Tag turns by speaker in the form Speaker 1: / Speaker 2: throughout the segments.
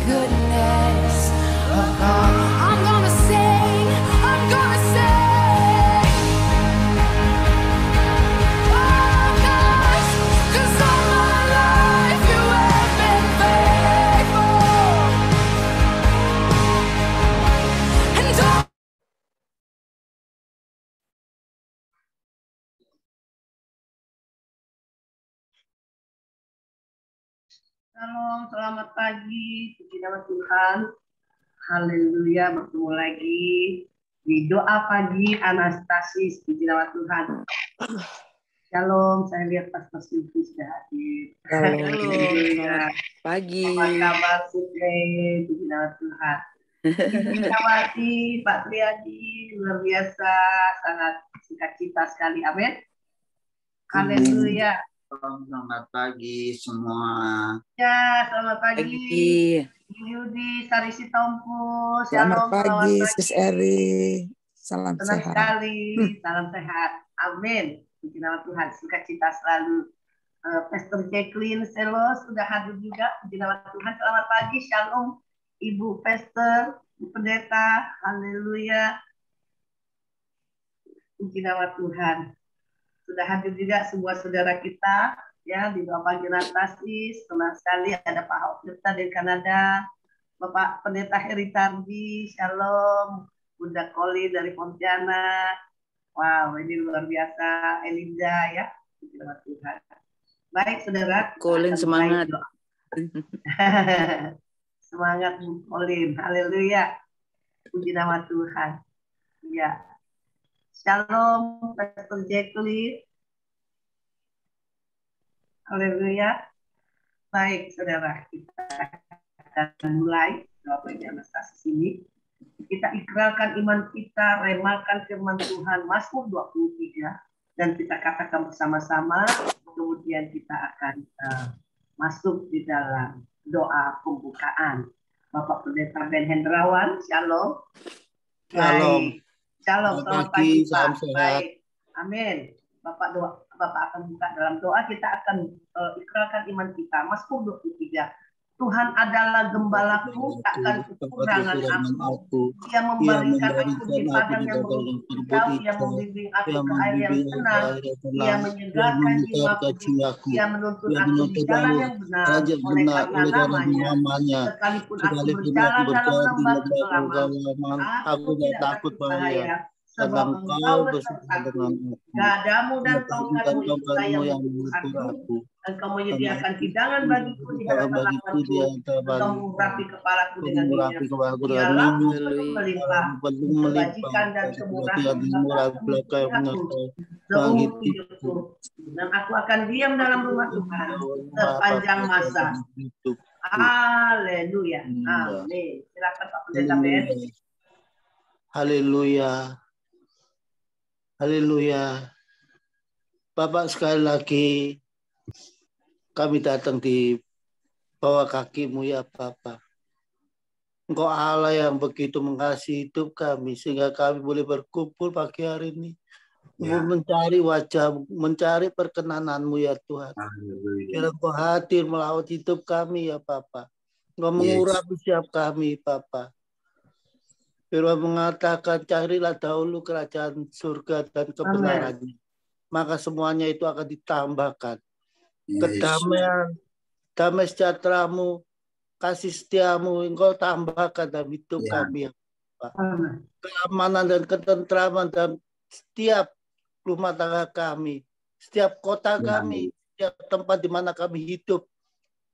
Speaker 1: goodness of God. I'm gonna sing, I'm gonna sing. Oh gosh, 'cause all my life you have been faithful. And all
Speaker 2: Shalom, selamat pagi, puji nama Tuhan. Haleluya, bertemu lagi di doa pagi Anastasis, puji nama Tuhan. Shalom, saya lihat Pastor Silvi sudah hadir.
Speaker 3: Halo,
Speaker 2: Haleluya.
Speaker 3: selamat pagi.
Speaker 2: Apa kabar Sukre, puji nama Tuhan. Ibu Indrawati, Pak Triadi, luar biasa, sangat sukacita sekali, amin. Haleluya.
Speaker 4: Selamat pagi semua.
Speaker 2: Ya, selamat pagi.
Speaker 3: Pagi.
Speaker 2: Yudi, Sarisi Tompu,
Speaker 5: Selamat
Speaker 2: shalom,
Speaker 5: pagi,
Speaker 2: selamat
Speaker 5: Sis
Speaker 2: pagi.
Speaker 5: Eri. Salam
Speaker 2: Senang
Speaker 5: sehat.
Speaker 2: sekali, salam sehat. Amin. Puji nama Tuhan, sukacita selalu. Pastor Jacqueline Selo sudah hadir juga. Puji nama Tuhan, selamat pagi, shalom. Ibu Pastor, Ibu Pendeta, haleluya. Puji nama Tuhan. Sudah hadir juga sebuah saudara kita ya di doa pagi Anastasis. Senang sekali ada Pak Hokta dari Kanada, Bapak Pendeta Heri Tardi, shalom. Bunda Koli dari Pontianak. Wow, ini luar biasa. Elinda ya. Puji nama Tuhan. Baik, saudara.
Speaker 3: Colin semangat.
Speaker 2: Semangat, Colin. Haleluya. Puji nama Tuhan. Ya. Shalom, Pastor Jacqueline. Haleluya. Baik, saudara. Kita akan mulai doa pagi Anastasis ini. Kita ikrarkan iman kita, remakan firman Tuhan, Mazmur 23, dan kita katakan bersama-sama, kemudian kita akan masuk di dalam doa pembukaan. Bapak Pendeta Ben Hendrawan, shalom.
Speaker 4: Shalom.
Speaker 2: Baik. Shalom,
Speaker 4: Selamat
Speaker 2: selamat
Speaker 4: pagi,
Speaker 2: pagi,
Speaker 4: salam
Speaker 2: Pak.
Speaker 4: sehat.
Speaker 2: Baik, amin. Bapak akan buka dalam doa, kita akan ikrarkan iman kita. Mazmur 23. Tuhan adalah gembalaku, takkan kekurangan aku. Ia membaringkan aku di padang yang berumput hijau, ia membimbing aku ke air yang tenang, ia menyegarkan jiwaku, ia menuntun aku di jalan yang benar, oleh karena namanya. Sekalipun aku berjalan dalam lembah kekelaman, aku tidak takut bahaya, sebab engkau besertaku. Gadamu dan tongkatmu itulah yang menghibur aku. Engkau menyediakan hidangan bagiku di hadapan lawanku. Engkau mengurapi kepalaku dengan minyak. Dialah penuh melimpah, kebajikan dan kemurahan seumur hidupku. Dan aku akan diam dalam rumah Tuhan sepanjang masa. Haleluya. Amin. Silakan Pak Pendeta Ben.
Speaker 4: Haleluya. Haleluya. Bapak, sekali lagi kami datang di bawah kaki-Mu ya Bapak. Engkau Allah yang begitu mengasihi hidup kami sehingga kami boleh berkumpul pagi hari ini. Mencari wajah-Mu, mencari perkenan-Mu ya Tuhan. Biar Engkau hadir melawat hidup kami ya Bapak. Engkau mengurapi setiap kami Bapak. Firman mengatakan carilah dahulu kerajaan surga dan kebenarannya. Maka semuanya itu akan ditambahkan. Kedamaian, damai sejahtera-Mu, kasih setia-Mu, Engkau tambahkan dalam hidup kami ya Bapak. Keamanan dan ketentraman dalam setiap rumah tangga kami, setiap kota kami, setiap tempat di mana kami hidup.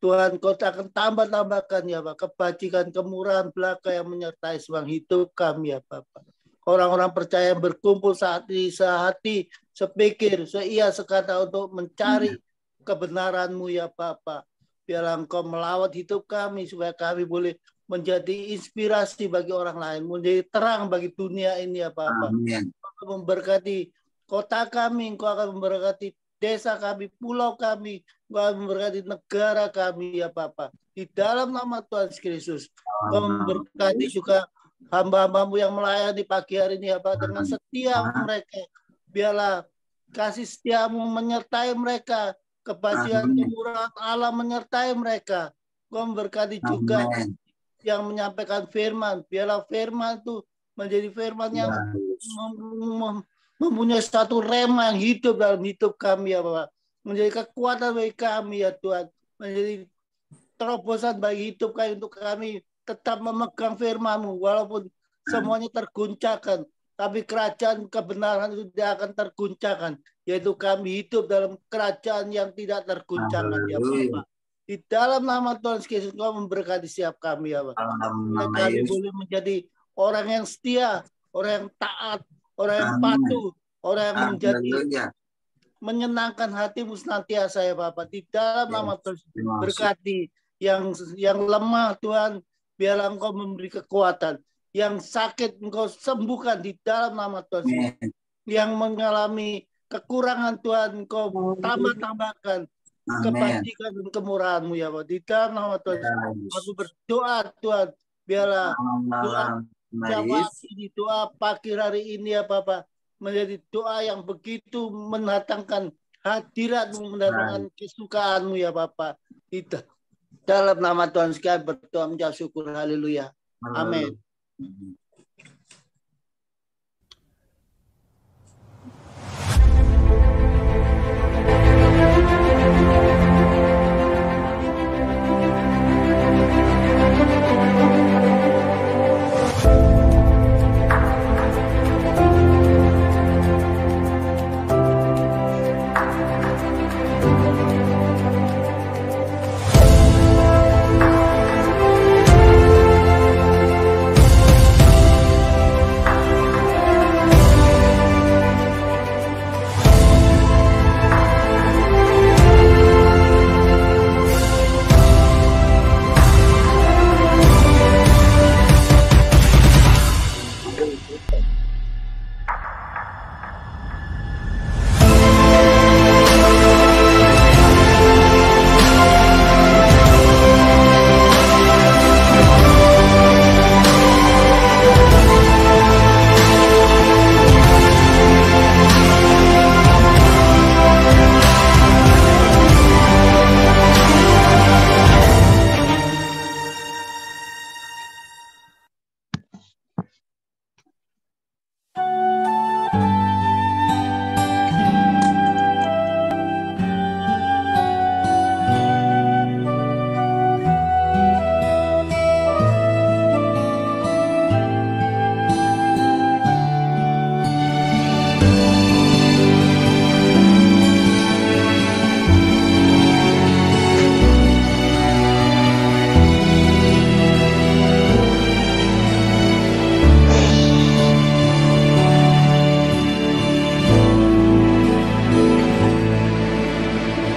Speaker 4: Tuhan, Kau akan tambahkan ya Pak, kebajikan, kemurahan belaka yang menyertai sebuah hidup kami ya Bapak. Orang-orang percaya yang berkumpul saat ini sehati, sepikir, seia, sekata untuk mencari kebenaran-Mu ya Bapak. Biarlah Engkau melawat hidup kami supaya kami boleh menjadi inspirasi bagi orang lain, menjadi terang bagi dunia ini ya Bapak. Engkau memberkati kota kami, Engkau akan memberkati desa kami, pulau kami, Engkau akan memberkati negara kami ya Bapak. Di dalam nama Tuhan Yesus, Engkau memberkati juga hamba-hamba-Mu yang melayani pagi hari ini ya Bapak, dengan setia mereka. Biarlah kasih setia-Mu menyertai mereka, kebajikan kemurahan Allah menyertai mereka. Engkau memberkati juga yang menyampaikan firman. Biarlah firman itu menjadi firman yang mempunyai satu rema yang hidup dalam hidup kami ya Bapak. Menjadi kekuatan bagi kami ya Tuhan. Menjadi terobosan bagi hidup kami untuk kami tetap memegang firman-Mu walaupun semuanya terguncangkan. Tapi kerajaan kebenaran itu tidak akan terguncangkan. Yaitu kami hidup dalam kerajaan yang tidak terguncangkan ya Bapak. Di dalam nama Tuhan Yesus Engkau memberkati setiap kami ya Bapak. Kami boleh menjadi orang yang setia, orang yang taat, orang yang patuh, orang yang menjadi menyenangkan hati-Mu senantiasa ya Bapak. Di dalam nama Tuhan berkati yang lemah Tuhan, biarlah Engkau memberi kekuatan. Yang sakit Engkau sembuhkan di dalam nama Tuhan. Yang mengalami kekurangan Tuhan Engkau tambah-tambahkan kebajikan dan kemurahan-Mu ya Bapak. Di dalam nama Tuhan. Aku berdoa Tuhan, biarlah doa ini, doa pagi hari ini ya Bapak, menjadi doa yang begitu mendatangkan hadirat-Mu, mendatangkan kesukaan-Mu ya Bapak. Di dalam nama Tuhan sekalian berdoa menjawab syukur. Haleluya. Amin.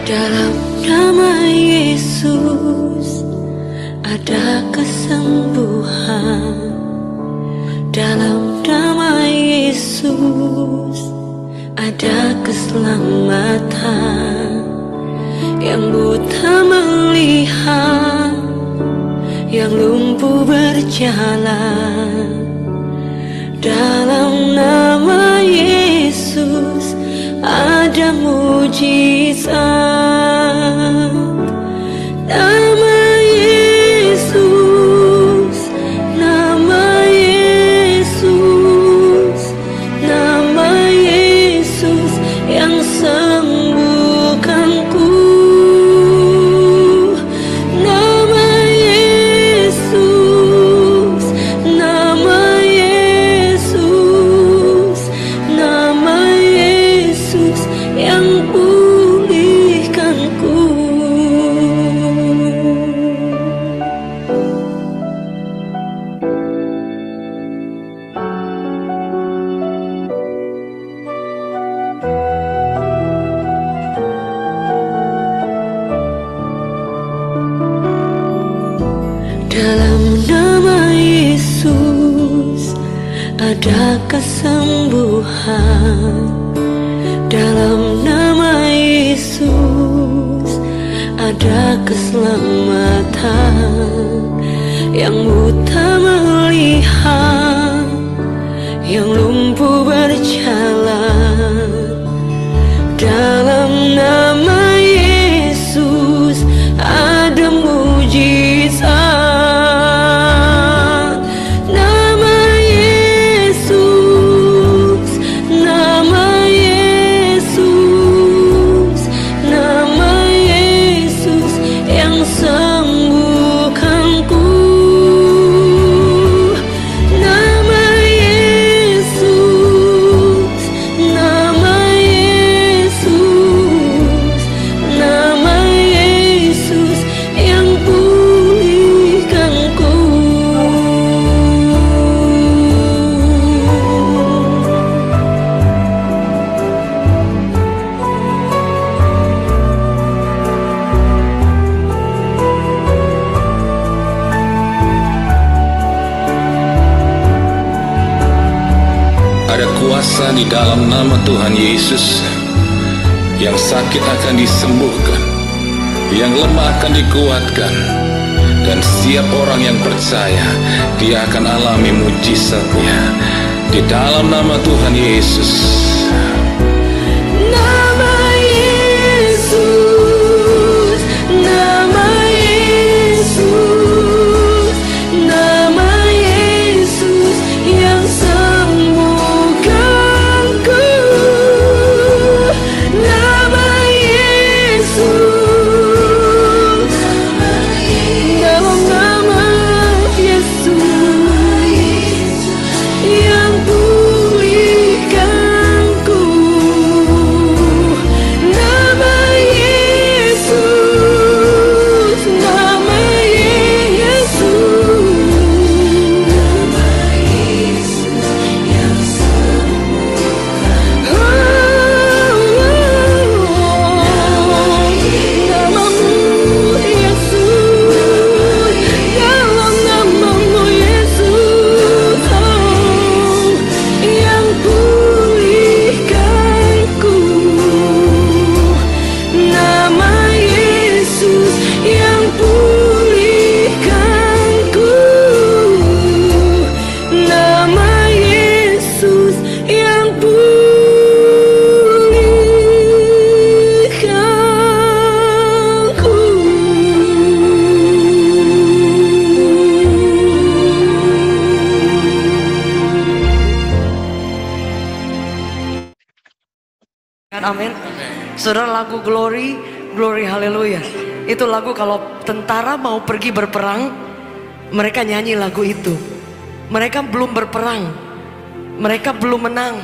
Speaker 3: Dalam nama Yesus ada kesembuhan. Dalam nama Yesus ada keselamatan. Yang buta melihat, yang lumpuh berjalan. Dalam nama Yesus ada mujizat. Nama Yesus, nama Yesus, nama Yesus yang sembuhkanku. Nama Yesus, nama Yesus, nama Yesus yang pulihkanku. Dalam nama Yesus ada kesembuhan. Dalam nama Yesus ada keselamatan. Yang buta melihat, yang lumpuh berjalan. Dalam nama Yesus ada mujizat.
Speaker 6: di dalam nama Tuhan Yesus, yang sakit akan disembuhkan, yang lemah akan dikuatkan, dan setiap orang yang percaya dia akan alami mujizatnya di dalam nama Tuhan Yesus.
Speaker 3: Nama Yesus, nama Yesus, nama Yesus yang sembuhkanku. Nama Yesus, dalam nama Yesus yang pulihkanku. Nama Yesus, nama Yesus, nama Yesus yang sembuhkan. Namamu Yesus, dalam namamu Yesus, yang pulihkanku. Nama Yesus yang pulihkanku. Nama Yesus yang pulihkanku. Amin. Saudara, lagu Glory, Glory Haleluya, itu lagu kalau tentara mau pergi berperang, mereka nyanyi lagu itu. Mereka belum berperang, mereka belum menang,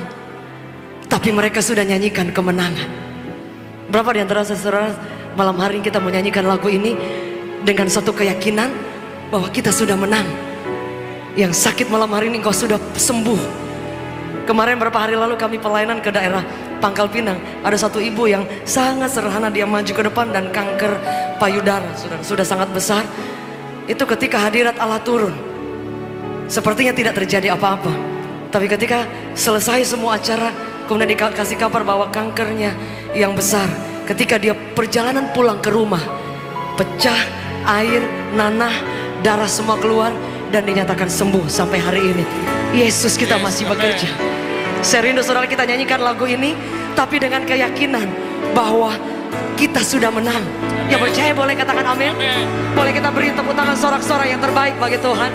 Speaker 3: tapi mereka sudah nyanyikan kemenangan. Berapa di antara saudara malam hari ini kita mau nyanyikan lagu ini dengan satu keyakinan bahwa kita sudah menang. Yang sakit malam hari ini engkau sudah sembuh. Kemarin beberapa hari lalu kami pelayanan ke daerah Pangkal Pinang. Ada satu ibu yang sangat sederhana, dia maju ke depan dan kanker payudara sudah sangat besar. Itu ketika hadirat Allah turun, sepertinya tidak terjadi apa-apa. Tapi ketika selesai semua acara, kemudian dikasih kabar bahwa kankernya yang besar. Ketika dia perjalanan pulang ke rumah, pecah, air, nanah, darah semua keluar, dan dinyatakan sembuh sampai hari ini. Yesus kita masih bekerja. Saya rindu saudara kita nyanyikan lagu ini, tapi dengan keyakinan bahwa kita sudah menang. Yang percaya boleh katakan amin. Boleh kita beri tepuk tangan sorak-sorai yang terbaik bagi Tuhan.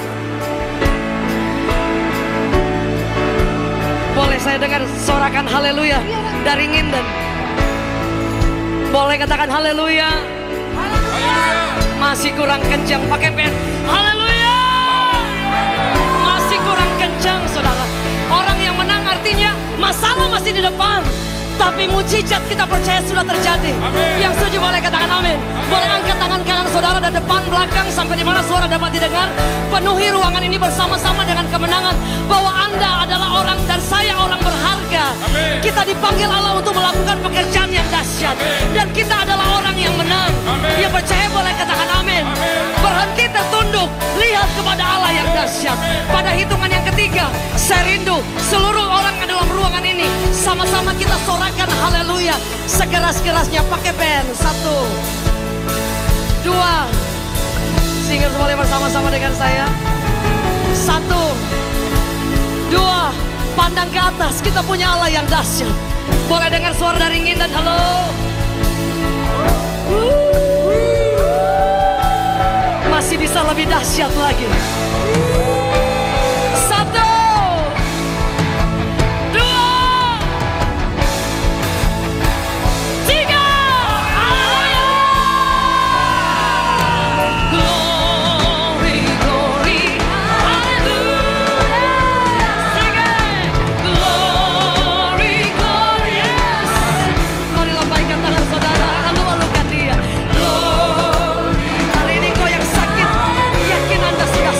Speaker 3: Boleh saya dengar sorakan haleluya dari Nginden. Boleh katakan haleluya. Masih kurang kencang, pakai pen. Haleluya. Masih kurang kencang saudara. Orang yang menang artinya masalah masih di depan, tapi mujizat kita percaya sudah terjadi. Amin. Yang setuju boleh katakan amin. Boleh angkat tangan kanan saudara dan depan belakang sampai di mana suara dapat didengar. Penuhi ruangan ini bersama-sama dengan kemenangan bahwa Anda adalah orang dan saya orang berharga. Amin. Kita dipanggil Allah untuk melakukan pekerjaan yang dahsyat. Dan kita adalah orang yang menang. Amin. Yang percaya boleh katakan amin. Berhenti tertunduk, lihat kepada Allah yang dahsyat. Pada hitungan yang ketiga, saya rindu seluruh orang yang dalam ruangan ini sama-sama kita sorakan haleluya sekeras-kerasnya pakai band. 1, 2, singers boleh bersama-sama dengan saya. 1, 2, pandang ke atas, kita punya Allah yang dahsyat. Boleh dengar suara dari Nginden, halo. Masih bisa lebih dahsyat lagi. 1, 2, 3, haleluya. Glory, glory, haleluya. Sing it. Glory, glory, yes. Mari lambaikan tangan saudara, lalu-lalukan dia. Glory. Hari ini kau yang sakit, yakin Anda sudah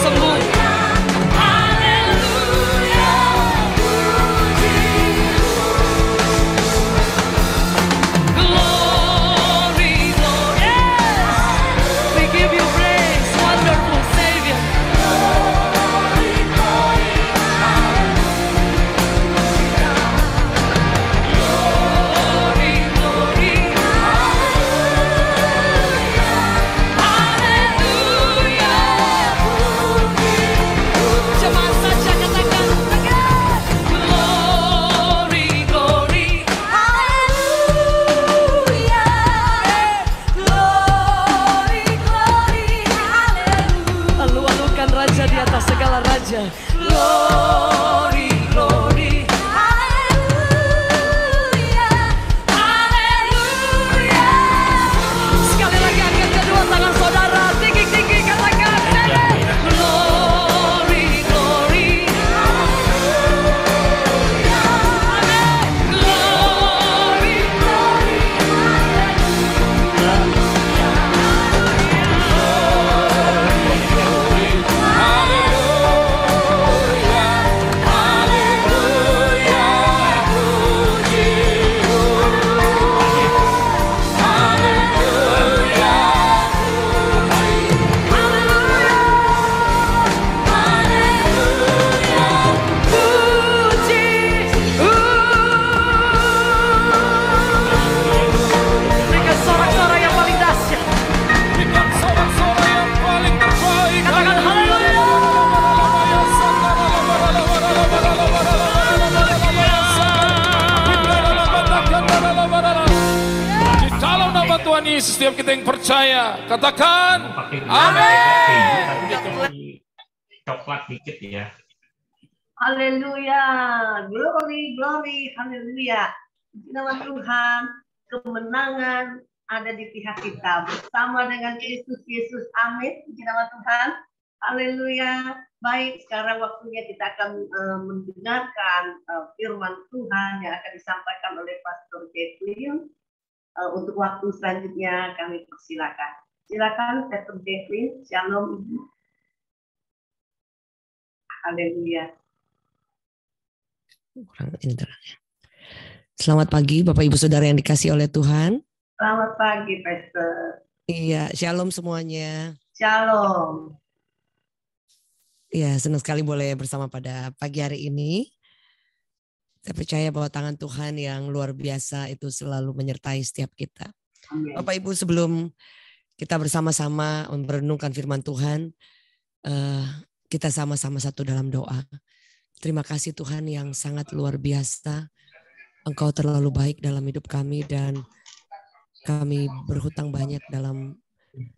Speaker 6: Tuhan Yesus, setiap kita yang percaya, katakan
Speaker 7: amin. Coklat dikit ya.
Speaker 2: Haleluya, glory, glory, haleluya. Nama Tuhan, kemenangan ada di pihak kita bersama dengan Kristus Yesus. Amin. Nama Tuhan, haleluya. Baik, sekarang waktunya kita akan mendengarkan firman Tuhan yang akan disampaikan oleh Pastor Jacqueline. Untuk waktu selanjutnya kami persilakan. Silakan Pastor Jacqueline. Shalom Ibu. Haleluya.
Speaker 3: Selamat pagi Bapak Ibu Saudara yang dikasihi oleh Tuhan.
Speaker 2: Selamat pagi Pastor.
Speaker 3: Iya, shalom semuanya.
Speaker 2: Shalom.
Speaker 3: Iya, senang sekali boleh bersama pada pagi hari ini. Saya percaya bahwa tangan Tuhan yang luar biasa itu selalu menyertai setiap kita.
Speaker 2: Amin.
Speaker 3: Bapak Ibu, sebelum kita bersama-sama merenungkan firman Tuhan, kita sama-sama satu dalam doa. Terima kasih Tuhan yang sangat luar biasa. Engkau terlalu baik dalam hidup kami dan kami berhutang banyak dalam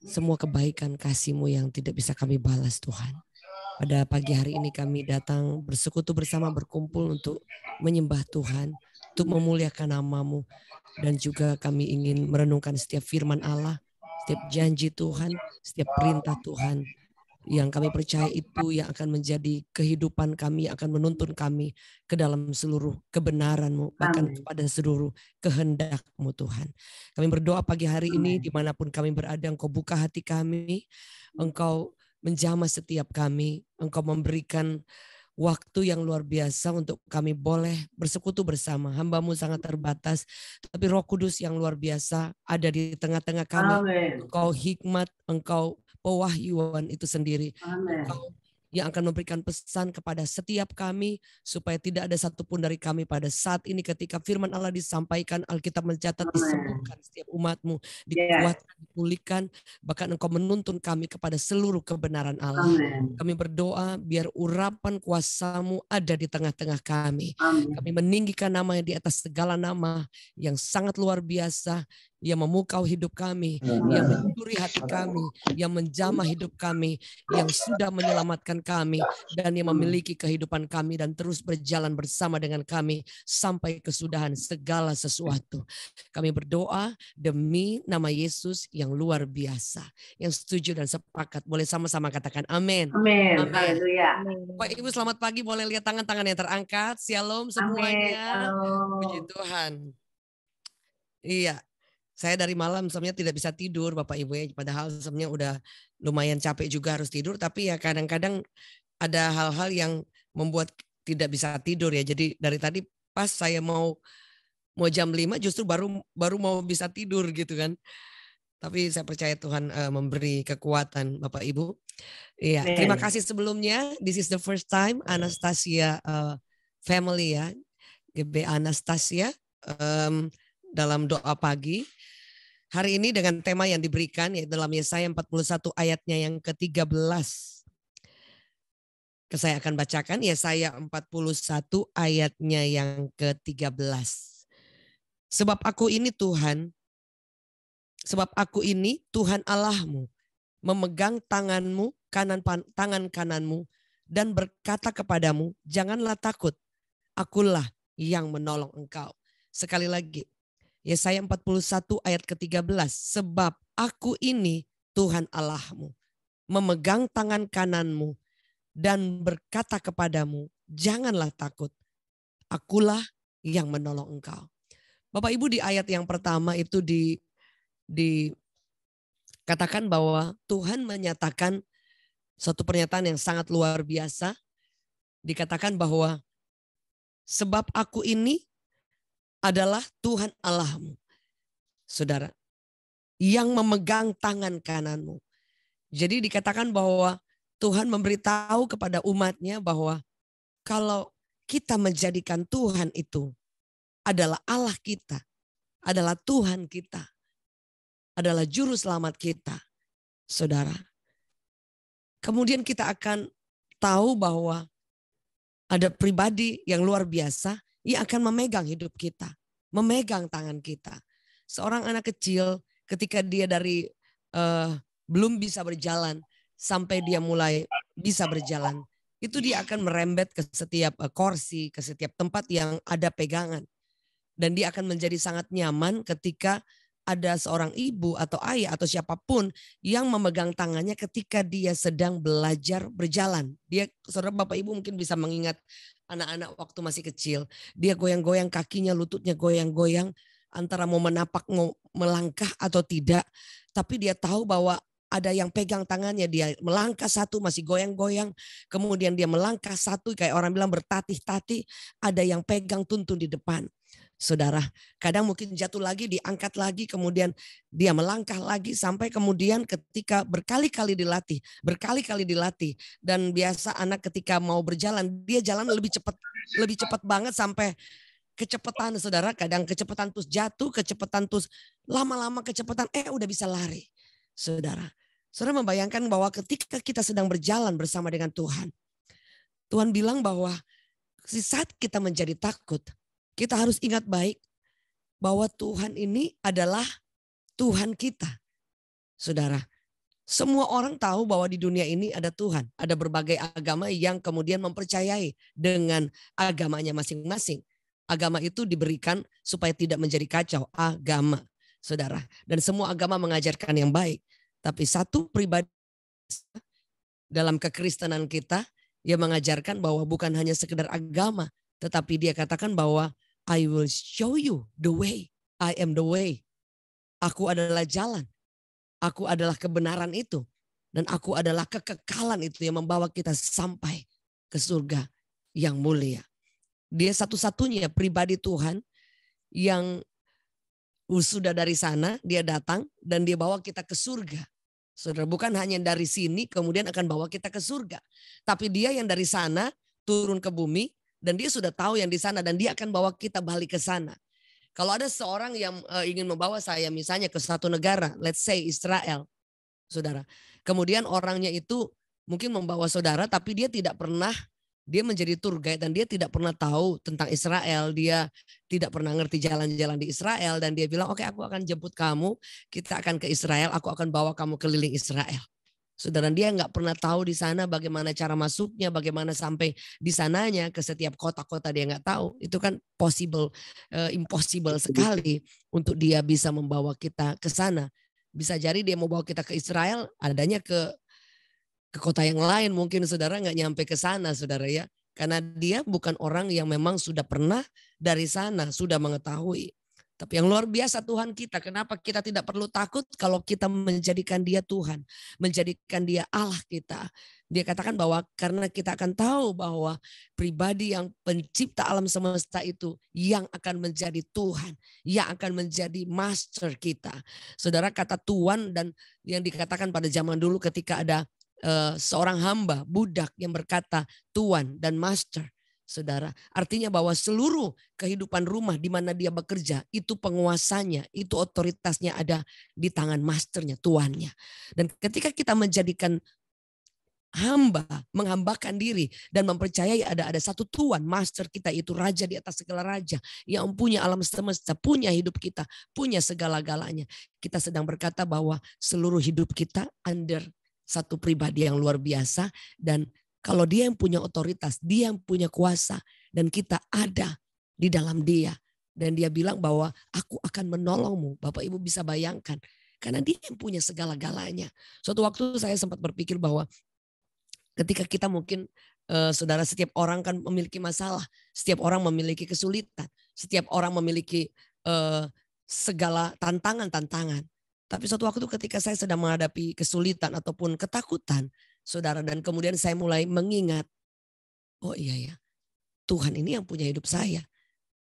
Speaker 3: semua kebaikan kasih-Mu yang tidak bisa kami balas Tuhan. Pada pagi hari ini kami datang bersekutu bersama, berkumpul untuk menyembah Tuhan, untuk memuliakan nama-Mu. Dan juga kami ingin merenungkan setiap firman Allah, setiap janji Tuhan, setiap perintah Tuhan. Yang kami percaya itu yang akan menjadi kehidupan kami, akan menuntun kami ke dalam seluruh kebenaran-Mu, bahkan kepada seluruh kehendak-Mu Tuhan. Kami berdoa pagi hari ini dimanapun kami berada, Engkau buka hati kami, Engkau menjamah setiap kami, Engkau memberikan waktu yang luar biasa untuk kami boleh bersekutu bersama. Hamba-Mu sangat terbatas, tapi Roh Kudus yang luar biasa ada di tengah-tengah kami.
Speaker 2: Amin.
Speaker 3: Engkau hikmat, Engkau pewahyuan itu sendiri.
Speaker 2: Amin.
Speaker 3: Engkau yang akan memberikan pesan kepada setiap kami supaya tidak ada satupun dari kami pada saat ini ketika firman Allah disampaikan, Alkitab mencatat disembuhkan setiap umat-Mu, dikuatkan, dipulihkan, bahkan Engkau menuntun kami kepada seluruh kebenaran Allah.
Speaker 2: Amin.
Speaker 3: Kami berdoa biar urapan kuasa-Mu ada di tengah-tengah kami.
Speaker 2: Amin.
Speaker 3: Kami meninggikan nama yang di atas segala nama yang sangat luar biasa, yang memukau hidup kami, yang mencuri hati kami, yang menjamah hidup kami, yang sudah menyelamatkan kami, dan yang memiliki kehidupan kami dan terus berjalan bersama dengan kami sampai kesudahan segala sesuatu. Kami berdoa demi nama Yesus yang luar biasa. Yang setuju dan sepakat boleh sama-sama katakan amin.
Speaker 2: Amin.
Speaker 3: Amin.
Speaker 2: Haleluya.
Speaker 3: Pak Ibu selamat pagi, boleh lihat tangan-tangan yang terangkat. Shalom semuanya.
Speaker 2: Amin.
Speaker 3: Puji Tuhan. Iya. Saya dari malam sebenarnya tidak bisa tidur Bapak Ibu ya, padahal sebenarnya udah lumayan capek juga harus tidur, tapi ya kadang-kadang ada hal-hal yang membuat tidak bisa tidur ya. Jadi dari tadi pas saya mau jam 5 justru baru mau bisa tidur gitu kan. Tapi saya percaya Tuhan memberi kekuatan Bapak Ibu. Iya, terima kasih sebelumnya. This is the first time Anastasia family ya, GB Anastasia dalam doa pagi. Hari ini dengan tema yang diberikan yaitu dalam Yesaya 41 ayatnya yang ke-13. Saya akan bacakan Yesaya 41 ayatnya yang ke-13. Sebab aku ini Tuhan Allahmu, memegang tangan kananmu dan berkata kepadamu, janganlah takut, akulah yang menolong engkau. Sekali lagi, Yesaya 41 ayat ke-13. Sebab aku ini Tuhan Allahmu, memegang tangan kananmu dan berkata kepadamu, janganlah takut, akulah yang menolong engkau. Bapak Ibu, di ayat yang pertama itu dikatakan bahwa Tuhan menyatakan suatu pernyataan yang sangat luar biasa. Dikatakan bahwa sebab aku ini adalah Tuhan Allahmu, saudara, yang memegang tangan kananmu. Jadi dikatakan bahwa Tuhan memberitahu kepada umatnya bahwa kalau kita menjadikan Tuhan itu adalah Allah kita, adalah Tuhan kita, adalah juru selamat kita, saudara. Kemudian kita akan tahu bahwa ada pribadi yang luar biasa yang akan memegang hidup kita, memegang tangan kita. Seorang anak kecil ketika dia dari belum bisa berjalan sampai dia mulai bisa berjalan, itu dia akan merembet ke setiap kursi, ke setiap tempat yang ada pegangan. Dan dia akan menjadi sangat nyaman ketika ada seorang ibu atau ayah atau siapapun yang memegang tangannya ketika dia sedang belajar berjalan. Dia, saudara bapak ibu mungkin bisa mengingat anak-anak waktu masih kecil. Dia goyang-goyang kakinya, lututnya goyang-goyang antara mau menapak, mau melangkah atau tidak. Tapi dia tahu bahwa ada yang pegang tangannya, dia melangkah satu masih goyang-goyang. Kemudian dia melangkah satu kayak orang bilang bertatih-tatih. Ada yang pegang tuntun di depan. Saudara, kadang mungkin jatuh lagi, diangkat lagi, kemudian dia melangkah lagi sampai kemudian ketika berkali-kali dilatih. Dan biasa anak ketika mau berjalan, dia jalan lebih cepat banget sampai kecepatan saudara. Kadang kecepatan terus jatuh, kecepatan terus lama-lama kecepatan, udah bisa lari. Saudara membayangkan bahwa ketika kita sedang berjalan bersama dengan Tuhan, Tuhan bilang bahwa di saat kita menjadi takut, kita harus ingat baik bahwa Tuhan ini adalah Tuhan kita. Saudara, semua orang tahu bahwa di dunia ini ada Tuhan. Ada berbagai agama yang kemudian mempercayai dengan agamanya masing-masing. Agama itu diberikan supaya tidak menjadi kacau. Agama, saudara. Dan semua agama mengajarkan yang baik. Tapi satu pribadi dalam kekristenan kita, dia mengajarkan bahwa bukan hanya sekedar agama. Tetapi dia katakan bahwa I will show you the way. I am the way. Aku adalah jalan. Aku adalah kebenaran itu. Dan aku adalah kekekalan itu yang membawa kita sampai ke surga yang mulia. Dia satu-satunya pribadi Tuhan yang sudah dari sana dia datang dan dia bawa kita ke surga. Saudara, bukan hanya dari sini kemudian akan bawa kita ke surga. Tapi dia yang dari sana turun ke bumi. Dan dia sudah tahu yang di sana dan dia akan bawa kita balik ke sana. Kalau ada seorang yang ingin membawa saya misalnya ke satu negara, let's say Israel, saudara. Kemudian orangnya itu mungkin membawa saudara tapi dia tidak pernah, dia menjadi tour guide dan dia tidak pernah tahu tentang Israel. Dia tidak pernah ngerti jalan-jalan di Israel dan dia bilang, oke, aku akan jemput kamu, kita akan ke Israel, aku akan bawa kamu keliling Israel. Saudara, dia nggak pernah tahu di sana bagaimana cara masuknya, bagaimana sampai di sananya, ke setiap kota-kota dia nggak tahu. Itu kan impossible sekali untuk dia bisa membawa kita ke sana. Bisa jadi dia mau bawa kita ke Israel, adanya ke kota yang lain mungkin saudara nggak nyampe ke sana saudara ya. Karena dia bukan orang yang memang sudah pernah dari sana, sudah mengetahui. Tapi yang luar biasa Tuhan kita, kenapa kita tidak perlu takut kalau kita menjadikan dia Tuhan, menjadikan dia Allah kita. Dia katakan bahwa karena kita akan tahu bahwa pribadi yang pencipta alam semesta itu yang akan menjadi Tuhan, yang akan menjadi master kita. Saudara, kata Tuhan dan yang dikatakan pada zaman dulu ketika ada seorang hamba, budak yang berkata Tuhan dan master. Saudara, artinya bahwa seluruh kehidupan rumah di mana dia bekerja, itu penguasanya, itu otoritasnya ada di tangan masternya, tuannya. Dan ketika kita menjadikan hamba, menghambakan diri dan mempercayai ada satu tuan, master kita itu raja di atas segala raja, yang punya alam semesta, punya hidup kita, punya segala-galanya. Kita sedang berkata bahwa seluruh hidup kita under satu pribadi yang luar biasa dan kalau dia yang punya otoritas, dia yang punya kuasa dan kita ada di dalam dia. Dan dia bilang bahwa aku akan menolongmu. Bapak Ibu bisa bayangkan. Karena dia yang punya segala-galanya. Suatu waktu saya sempat berpikir bahwa ketika kita mungkin saudara, setiap orang kan memiliki masalah. Setiap orang memiliki kesulitan. Setiap orang memiliki segala tantangan-tantangan. Tapi suatu waktu ketika saya sedang menghadapi kesulitan ataupun ketakutan, saudara, dan kemudian saya mulai mengingat, oh iya ya, Tuhan ini yang punya hidup saya.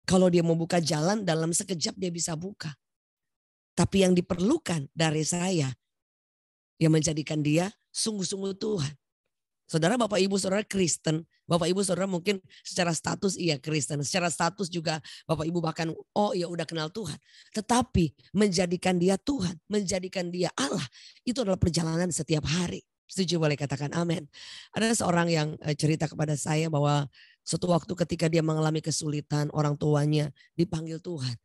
Speaker 3: Kalau dia mau buka jalan dalam sekejap dia bisa buka. Tapi yang diperlukan dari saya, yang menjadikan dia sungguh-sungguh Tuhan. Saudara, Bapak Ibu Saudara Kristen, Bapak Ibu Saudara mungkin secara status iya Kristen, secara status juga Bapak Ibu bahkan oh iya udah kenal Tuhan. Tetapi menjadikan dia Tuhan, menjadikan dia Allah, itu adalah perjalanan setiap hari. Setuju, boleh katakan amin. Ada seorang yang cerita kepada saya bahwa suatu waktu ketika dia mengalami kesulitan, orang tuanya dipanggil Tuhan.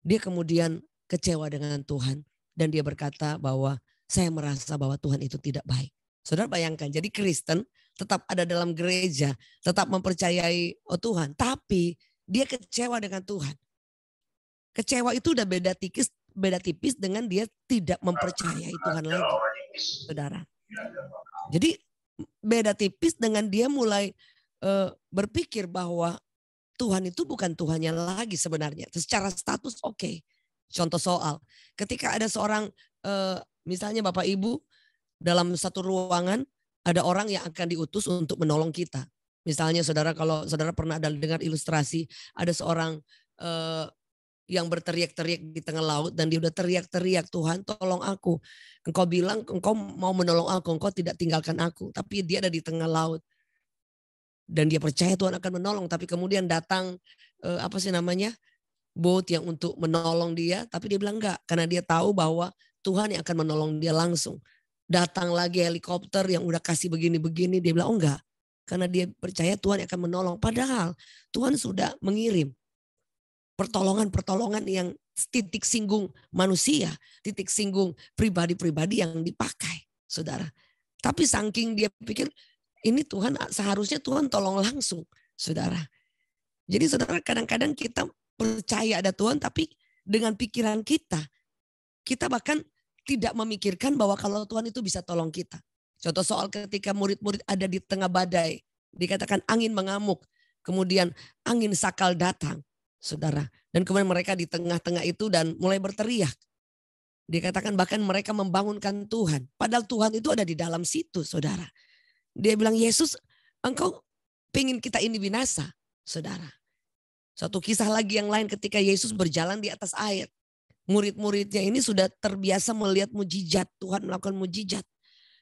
Speaker 3: Dia kemudian kecewa dengan Tuhan
Speaker 8: dan dia berkata bahwa saya merasa bahwa Tuhan itu tidak baik. Saudara bayangkan, jadi Kristen tetap ada dalam gereja, tetap mempercayai Tuhan, tapi dia kecewa dengan Tuhan. Kecewa itu udah beda tipis dengan dia tidak mempercayai Tuhan lagi, saudara. Jadi beda tipis dengan dia mulai berpikir bahwa Tuhan itu bukan Tuhannya lagi sebenarnya. Secara status oke. Contoh soal, ketika ada seorang misalnya Bapak Ibu dalam satu ruangan ada orang yang akan diutus untuk menolong kita. Misalnya saudara, kalau saudara pernah ada dengar ilustrasi, ada seorang yang berteriak-teriak di tengah laut dan dia udah teriak-teriak, Tuhan tolong aku. Engkau bilang engkau mau menolong aku, engkau tidak tinggalkan aku. Tapi dia ada di tengah laut. Dan dia percaya Tuhan akan menolong, tapi kemudian datang boat yang untuk menolong dia, tapi dia bilang enggak, karena dia tahu bahwa Tuhan yang akan menolong dia langsung. Datang lagi helikopter yang udah kasih begini-begini, dia bilang oh enggak, karena dia percaya Tuhan yang akan menolong. Padahal Tuhan sudah mengirim pertolongan yang titik singgung manusia, titik singgung pribadi-pribadi yang dipakai, saudara. Tapi saking dia pikir ini Tuhan, seharusnya Tuhan tolong langsung, saudara. Jadi saudara, kadang-kadang kita percaya ada Tuhan, tapi dengan pikiran kita bahkan tidak memikirkan bahwa kalau Tuhan itu bisa tolong kita. Contoh soal ketika murid-murid ada di tengah badai, dikatakan angin mengamuk, kemudian angin sakal datang, saudara. Dan kemudian mereka di tengah-tengah itu dan mulai berteriak. Dikatakan bahkan mereka membangunkan Tuhan. Padahal Tuhan itu ada di dalam situ, saudara. Dia bilang, Yesus, engkau pengen kita ini binasa, saudara. Satu kisah lagi yang lain ketika Yesus berjalan di atas air. Murid-muridnya ini sudah terbiasa melihat mujizat. Tuhan melakukan mujizat.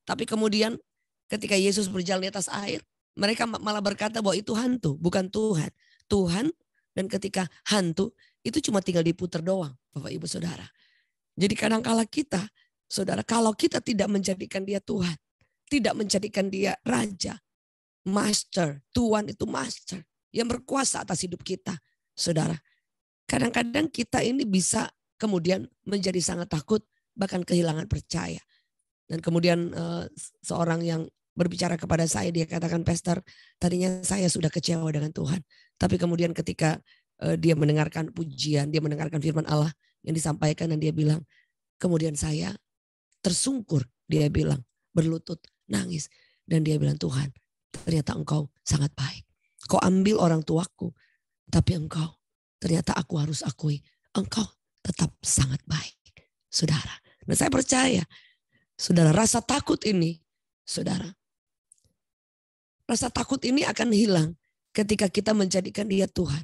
Speaker 8: Tapi kemudian ketika Yesus berjalan di atas air, mereka malah berkata bahwa itu hantu, bukan Tuhan. Tuhan, dan ketika hantu itu cuma tinggal diputar doang, Bapak Ibu Saudara. Jadi kadang-kala kita, saudara, kalau kita tidak menjadikan dia Tuhan, tidak menjadikan dia raja, master, Tuhan itu master yang berkuasa atas hidup kita, saudara. Kadang-kadang kita ini bisa kemudian menjadi sangat takut, bahkan kehilangan percaya. Dan kemudian seorang yang berbicara kepada saya, dia katakan, Pastor, tadinya saya sudah kecewa dengan Tuhan. Tapi kemudian ketika dia mendengarkan pujian, dia mendengarkan firman Allah yang disampaikan, dan dia bilang, kemudian saya tersungkur, dia bilang, berlutut, nangis. Dan dia bilang, Tuhan, ternyata engkau sangat baik. Kau ambil orang tuaku, tapi engkau, ternyata aku harus akui, engkau tetap sangat baik, saudara. Dan saya percaya, saudara, rasa takut ini, saudara, rasa takut ini akan hilang ketika kita menjadikan dia Tuhan.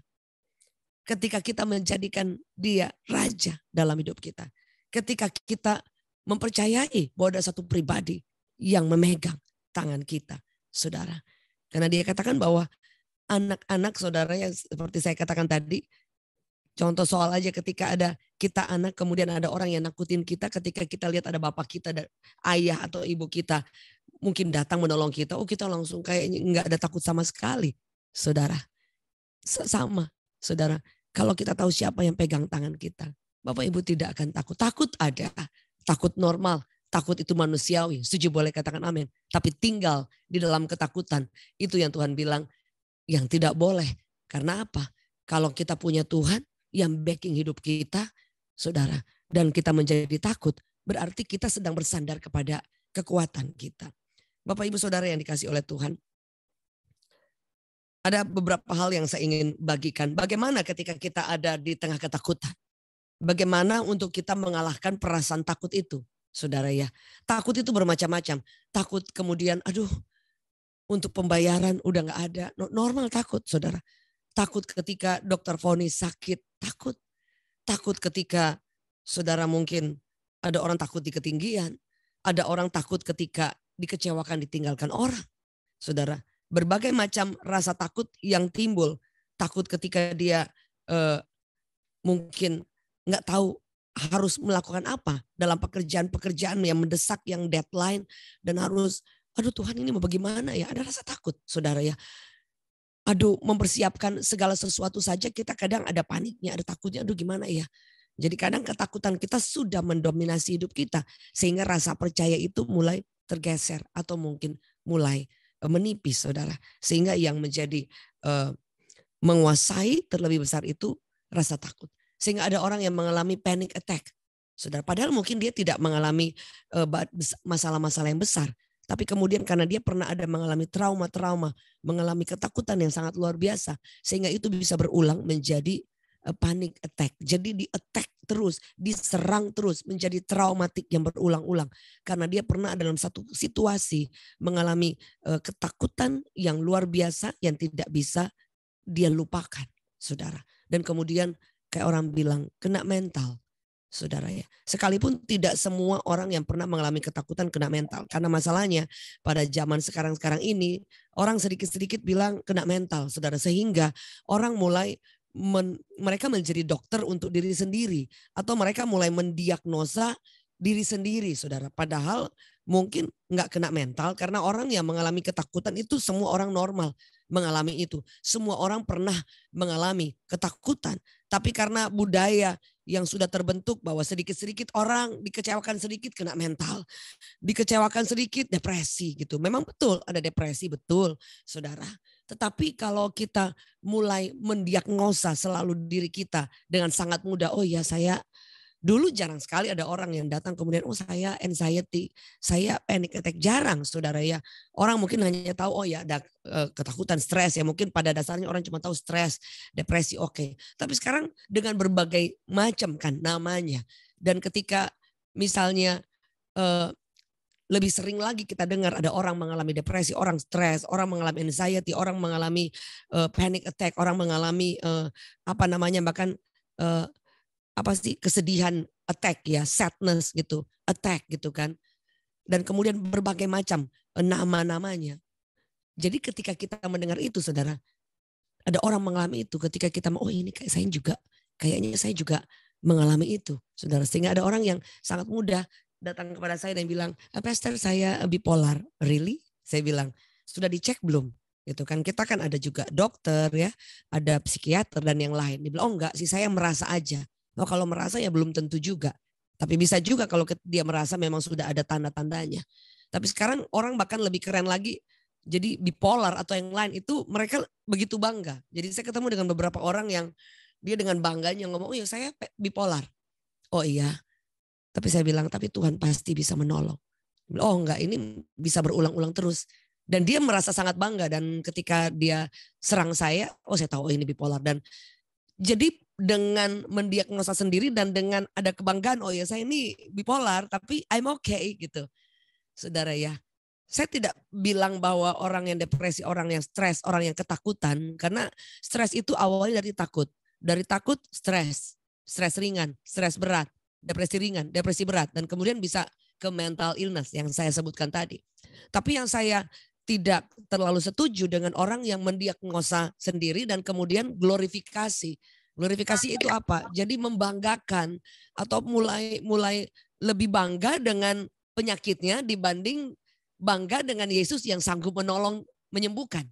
Speaker 8: Ketika kita menjadikan dia raja dalam hidup kita. Ketika kita mempercayai bahwa ada satu pribadi yang memegang tangan kita, saudara. Karena dia katakan bahwa anak-anak, saudara, yang seperti saya katakan tadi, contoh soal aja ketika ada kita anak, kemudian ada orang yang nakutin kita, ketika kita lihat ada bapak kita, ayah atau ibu kita, mungkin datang menolong kita, oh kita langsung kayaknya nggak ada takut sama sekali, saudara. Sama, saudara. Kalau kita tahu siapa yang pegang tangan kita, Bapak Ibu tidak akan takut. Takut ada, takut normal, takut itu manusiawi. Setuju, boleh katakan amin. Tapi tinggal di dalam ketakutan, itu yang Tuhan bilang yang tidak boleh. Karena apa? Kalau kita punya Tuhan yang backing hidup kita, saudara, dan kita menjadi takut, berarti kita sedang bersandar kepada kekuatan kita. Bapak Ibu Saudara yang dikasih oleh Tuhan, ada beberapa hal yang saya ingin bagikan. Bagaimana ketika kita ada di tengah ketakutan? Bagaimana untuk kita mengalahkan perasaan takut itu, saudara ya? Takut itu bermacam-macam. Takut kemudian, aduh, untuk pembayaran udah gak ada. Normal takut, saudara. Takut ketika dokter vonis sakit, takut. Takut ketika, saudara, mungkin ada orang takut di ketinggian. Ada orang takut ketika dikecewakan, ditinggalkan orang, saudara. Berbagai macam rasa takut yang timbul. Takut ketika dia mungkin nggak tahu harus melakukan apa dalam pekerjaan yang mendesak, yang deadline, dan harus, aduh Tuhan ini mau bagaimana ya? Ada rasa takut, saudara ya. Aduh, mempersiapkan segala sesuatu saja kita kadang ada paniknya, ada takutnya, aduh gimana ya? Jadi kadang ketakutan kita sudah mendominasi hidup kita sehingga rasa percaya itu mulai tergeser atau mungkin mulai menipis, saudara. Sehingga yang menjadi menguasai terlebih besar itu rasa takut. Sehingga ada orang yang mengalami panic attack, saudara. Padahal mungkin dia tidak mengalami masalah-masalah yang besar. Tapi kemudian karena dia pernah ada mengalami trauma-trauma, mengalami ketakutan yang sangat luar biasa. Sehingga itu bisa berulang menjadi panic attack. Jadi di-attack terus, diserang terus, menjadi traumatik yang berulang-ulang. Karena dia pernah dalam satu situasi mengalami ketakutan yang luar biasa yang tidak bisa dia lupakan, saudara. Dan kemudian kayak orang bilang kena mental, saudara ya. Sekalipun tidak semua orang yang pernah mengalami ketakutan kena mental. Karena masalahnya pada zaman sekarang ini orang sedikit-sedikit bilang kena mental, saudara. Sehingga orang mulai mereka menjadi dokter untuk diri sendiri. Atau mereka mulai mendiagnosa diri sendiri, saudara. Padahal mungkin nggak kena mental karena orang yang mengalami ketakutan itu semua orang normal mengalami itu. Semua orang pernah mengalami ketakutan. Tapi karena budaya yang sudah terbentuk bahwa sedikit-sedikit orang dikecewakan sedikit kena mental. Dikecewakan sedikit depresi gitu. Memang betul ada depresi, betul saudara. Tetapi kalau kita mulai mendiagnosa selalu diri kita dengan sangat mudah. Oh ya saya dulu jarang sekali ada orang yang datang kemudian oh saya anxiety, saya panic attack, jarang saudara ya. Orang mungkin hanya tahu oh ya ada ketakutan, stres ya, mungkin pada dasarnya orang cuma tahu stres, depresi, oke. Tapi sekarang dengan berbagai macam kan namanya. Dan ketika misalnya lebih sering lagi kita dengar ada orang mengalami depresi, orang stres, orang mengalami anxiety, orang mengalami panic attack, orang mengalami bahkan kesedihan attack ya, sadness gitu, attack gitu kan. Dan kemudian berbagai macam nama-namanya. Jadi ketika kita mendengar itu saudara, ada orang mengalami itu ketika kita oh ini kayaknya saya juga mengalami itu saudara. Sehingga ada orang yang sangat mudah datang kepada saya dan bilang, Pastor saya bipolar. Really? Saya bilang, sudah dicek belum? Gitu kan. Kita kan ada juga dokter ya, ada psikiater dan yang lain. Dia bilang, oh enggak sih saya merasa aja. Oh kalau merasa ya belum tentu juga. Tapi bisa juga kalau dia merasa memang sudah ada tanda-tandanya. Tapi sekarang orang bahkan lebih keren lagi. Jadi bipolar atau yang lain itu mereka begitu bangga. Jadi saya ketemu dengan beberapa orang yang dia dengan bangganya ngomong, oh ya saya bipolar. Oh iya. Tapi saya bilang, tapi Tuhan pasti bisa menolong. Oh enggak, ini bisa berulang-ulang terus. Dan dia merasa sangat bangga. Dan ketika dia serang saya, oh saya tahu oh ini bipolar. Dan jadi dengan mendiagnosa sendiri dan dengan ada kebanggaan, oh ya saya ini bipolar, tapi I'm okay gitu. Saudara ya, saya tidak bilang bahwa orang yang depresi, orang yang stres, orang yang ketakutan. Karena stres itu awalnya dari takut. Dari takut stres ringan, stres berat. Depresi ringan, depresi berat, dan kemudian bisa ke mental illness yang saya sebutkan tadi. Tapi yang saya tidak terlalu setuju dengan orang yang mendiagnosa sendiri dan kemudian glorifikasi. Glorifikasi itu apa? Jadi membanggakan atau mulai lebih bangga dengan penyakitnya dibanding bangga dengan Yesus yang sanggup menolong, menyembuhkan.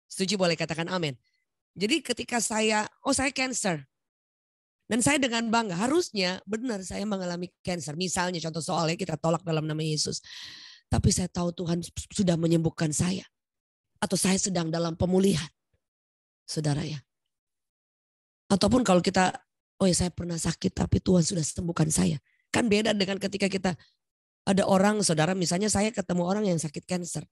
Speaker 8: Setuju boleh katakan amin. Jadi ketika saya cancer. Dan saya dengan bangga, harusnya benar saya mengalami cancer. Misalnya contoh soalnya kita tolak dalam nama Yesus. Tapi saya tahu Tuhan sudah menyembuhkan saya. Atau saya sedang dalam pemulihan. Saudara ya. Ataupun kalau kita, oh ya saya pernah sakit tapi Tuhan sudah sembuhkan saya. Kan beda dengan ketika kita ada orang, saudara misalnya saya ketemu orang yang sakit cancer.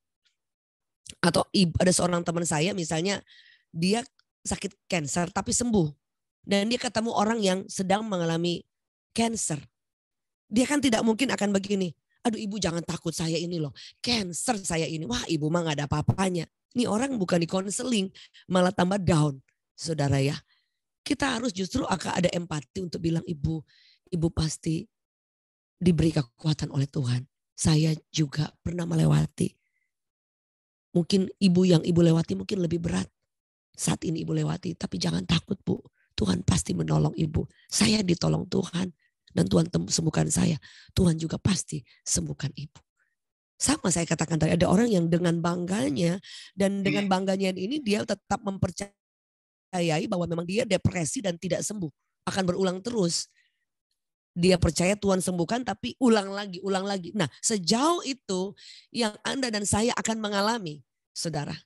Speaker 8: Atau ada seorang teman saya misalnya dia sakit cancer tapi sembuh. Dan dia ketemu orang yang sedang mengalami cancer. Dia kan tidak mungkin akan begini. Aduh ibu jangan takut saya ini loh. Cancer saya ini. Wah ibu mah gak ada apa-apanya. Ini orang bukan di konseling. Malah tambah down. Saudara ya. Kita harus justru akan ada empati untuk bilang ibu pasti diberi kekuatan oleh Tuhan. Saya juga pernah melewati. Mungkin ibu yang ibu lewati mungkin lebih berat. Saat ini ibu lewati. Tapi jangan takut bu. Tuhan pasti menolong ibu. Saya ditolong Tuhan. Dan Tuhan sembuhkan saya. Tuhan juga pasti sembuhkan ibu. Sama saya katakan tadi. Ada orang yang dengan bangganya. Dan dengan bangganya ini dia tetap mempercayai bahwa memang dia depresi dan tidak sembuh. Akan berulang terus. Dia percaya Tuhan sembuhkan tapi ulang lagi, ulang lagi. Nah sejauh itu yang Anda dan saya akan mengalami saudara.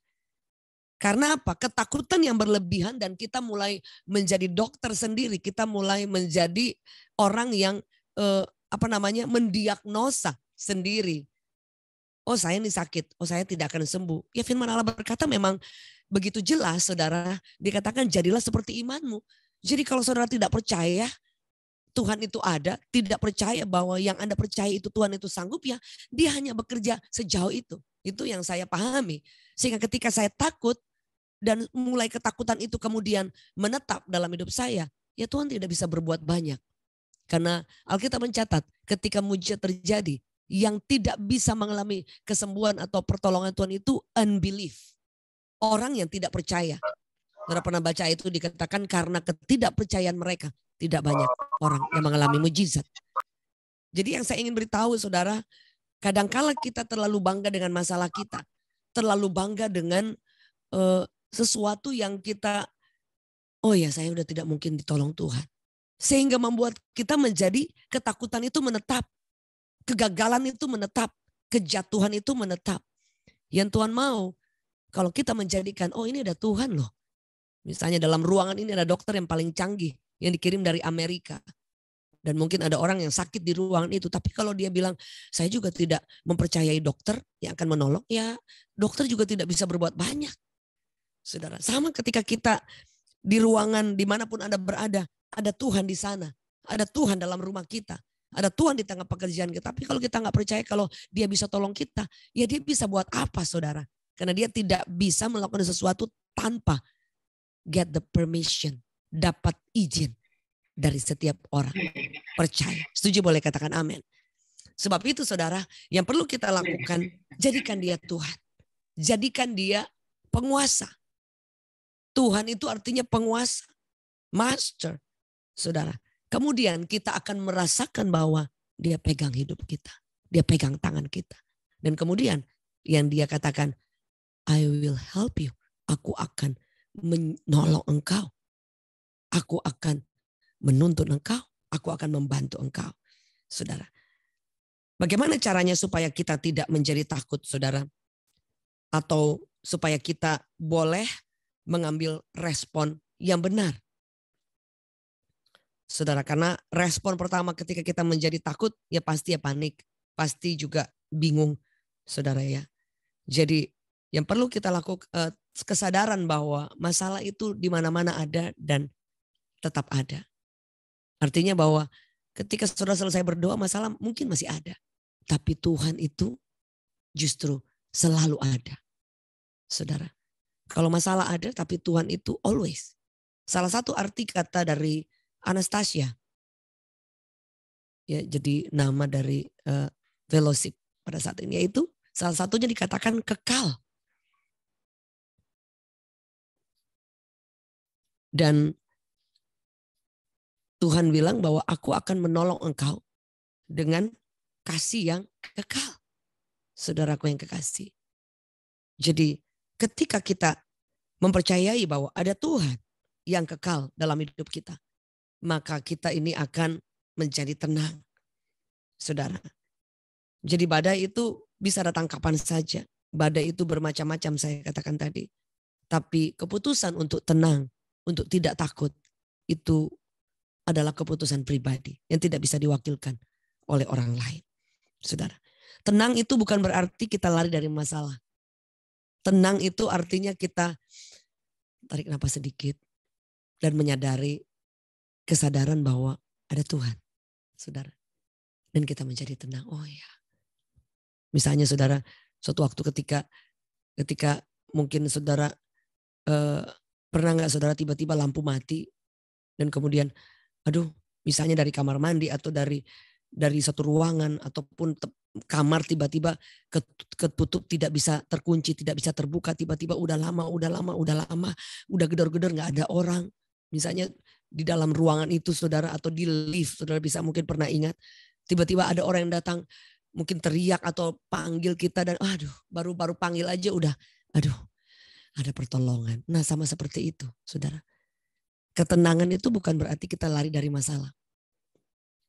Speaker 8: Karena apa? Ketakutan yang berlebihan dan kita mulai menjadi dokter sendiri. Kita mulai menjadi orang yang mendiagnosa sendiri. Oh saya ini sakit, oh saya tidak akan sembuh. Ya firman Allah berkata memang begitu jelas saudara. Dikatakan jadilah seperti imanmu. Jadi kalau saudara tidak percaya Tuhan itu ada, tidak percaya bahwa yang Anda percaya itu Tuhan itu sanggup ya, dia hanya bekerja sejauh itu. Itu yang saya pahami. Sehingga ketika saya takut dan mulai ketakutan itu kemudian menetap dalam hidup saya, ya Tuhan tidak bisa berbuat banyak. Karena Alkitab mencatat ketika mujizat terjadi, yang tidak bisa mengalami kesembuhan atau pertolongan Tuhan itu unbelief. Orang yang tidak percaya. Saudara pernah baca itu dikatakan karena ketidakpercayaan mereka. Tidak banyak orang yang mengalami mujizat. Jadi yang saya ingin beritahu saudara, kadangkala kita terlalu bangga dengan masalah kita. Terlalu bangga dengan sesuatu yang kita, oh ya saya udah tidak mungkin ditolong Tuhan. Sehingga membuat kita menjadi ketakutan itu menetap. Kegagalan itu menetap. Kejatuhan itu menetap. Yang Tuhan mau, kalau kita menjadikan, oh ini ada Tuhan loh. Misalnya dalam ruangan ini ada dokter yang paling canggih. Yang dikirim dari Amerika. Dan mungkin ada orang yang sakit di ruangan itu. Tapi kalau dia bilang, saya juga tidak mempercayai dokter yang akan menolong. Ya dokter juga tidak bisa berbuat banyak. Saudara, sama ketika kita di ruangan dimanapun Anda berada. Ada Tuhan di sana. Ada Tuhan dalam rumah kita. Ada Tuhan di tengah pekerjaan kita. Tapi kalau kita nggak percaya kalau dia bisa tolong kita. Ya dia bisa buat apa saudara. Karena dia tidak bisa melakukan sesuatu tanpa get the permission. Dapat izin dari setiap orang percaya. Setuju boleh katakan amin. Sebab itu saudara, yang perlu kita lakukan, jadikan dia Tuhan. Jadikan dia penguasa. Tuhan itu artinya penguasa, master. Saudara, kemudian kita akan merasakan bahwa dia pegang hidup kita. Dia pegang tangan kita. Dan kemudian yang dia katakan, I will help you. Aku akan menolong engkau. Aku akan menuntun engkau. Aku akan membantu engkau. Saudara. Bagaimana caranya supaya kita tidak menjadi takut saudara? Atau supaya kita boleh mengambil respon yang benar. Saudara, karena respon pertama ketika kita menjadi takut ya pasti ya panik. Pasti juga bingung saudara ya. Jadi yang perlu kita lakukan kesadaran bahwa masalah itu di mana-mana ada dan tetap ada. Artinya bahwa ketika saudara selesai berdoa masalah mungkin masih ada. Tapi Tuhan itu justru selalu ada. Saudara. Kalau masalah ada tapi Tuhan itu always. Salah satu arti kata dari Anastasia. Ya, jadi nama dari fellowship pada saat ini. Yaitu salah satunya dikatakan kekal. Dan Tuhan bilang bahwa aku akan menolong engkau dengan kasih yang kekal. Saudaraku yang kekasih. Jadi ketika kita mempercayai bahwa ada Tuhan yang kekal dalam hidup kita. Maka kita ini akan menjadi tenang. Saudara. Jadi badai itu bisa datang kapan saja. Badai itu bermacam-macam saya katakan tadi. Tapi keputusan untuk tenang, untuk tidak takut itu adalah keputusan pribadi yang tidak bisa diwakilkan oleh orang lain. Saudara, tenang itu bukan berarti kita lari dari masalah. Tenang itu artinya kita tarik napas sedikit dan menyadari kesadaran bahwa ada Tuhan. Saudara. Dan kita menjadi tenang. Oh ya. Misalnya saudara, suatu waktu ketika mungkin saudara pernah nggak saudara tiba-tiba lampu mati dan kemudian aduh, misalnya dari kamar mandi atau dari satu ruangan ataupun kamar tiba-tiba ketutup tidak bisa terkunci, tidak bisa terbuka, tiba-tiba udah lama, udah gedor-gedor nggak ada orang. Misalnya di dalam ruangan itu saudara atau di lift saudara bisa mungkin pernah ingat, tiba-tiba ada orang yang datang mungkin teriak atau panggil kita dan aduh, baru panggil aja udah aduh, ada pertolongan. Nah, sama seperti itu, saudara. Ketenangan itu bukan berarti kita lari dari masalah.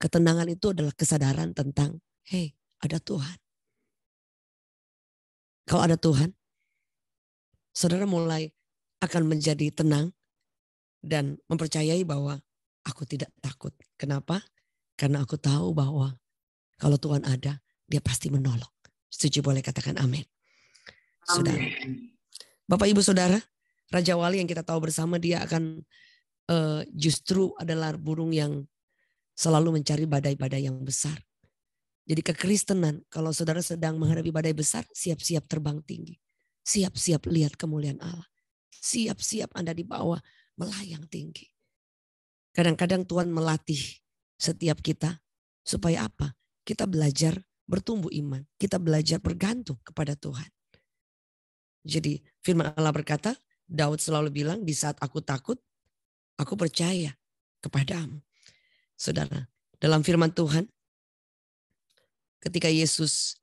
Speaker 8: Ketenangan itu adalah kesadaran tentang, hey, ada Tuhan. Kalau ada Tuhan, saudara mulai akan menjadi tenang dan mempercayai bahwa aku tidak takut. Kenapa? Karena aku tahu bahwa kalau Tuhan ada, dia pasti menolong. Setuju, boleh katakan amin. Saudara. Bapak Ibu Saudara, Raja Wali yang kita tahu bersama, dia akan justru adalah burung yang selalu mencari badai-badai yang besar. Jadi kekristenan, kalau saudara sedang menghadapi badai besar, siap-siap terbang tinggi. Siap-siap lihat kemuliaan Allah. Siap-siap Anda di bawah melayang tinggi. Kadang-kadang Tuhan melatih setiap kita supaya apa? Kita belajar bertumbuh iman. Kita belajar bergantung kepada Tuhan. Jadi firman Allah berkata, Daud selalu bilang, di saat aku takut, aku percaya kepadamu. Saudara, dalam firman Tuhan, ketika Yesus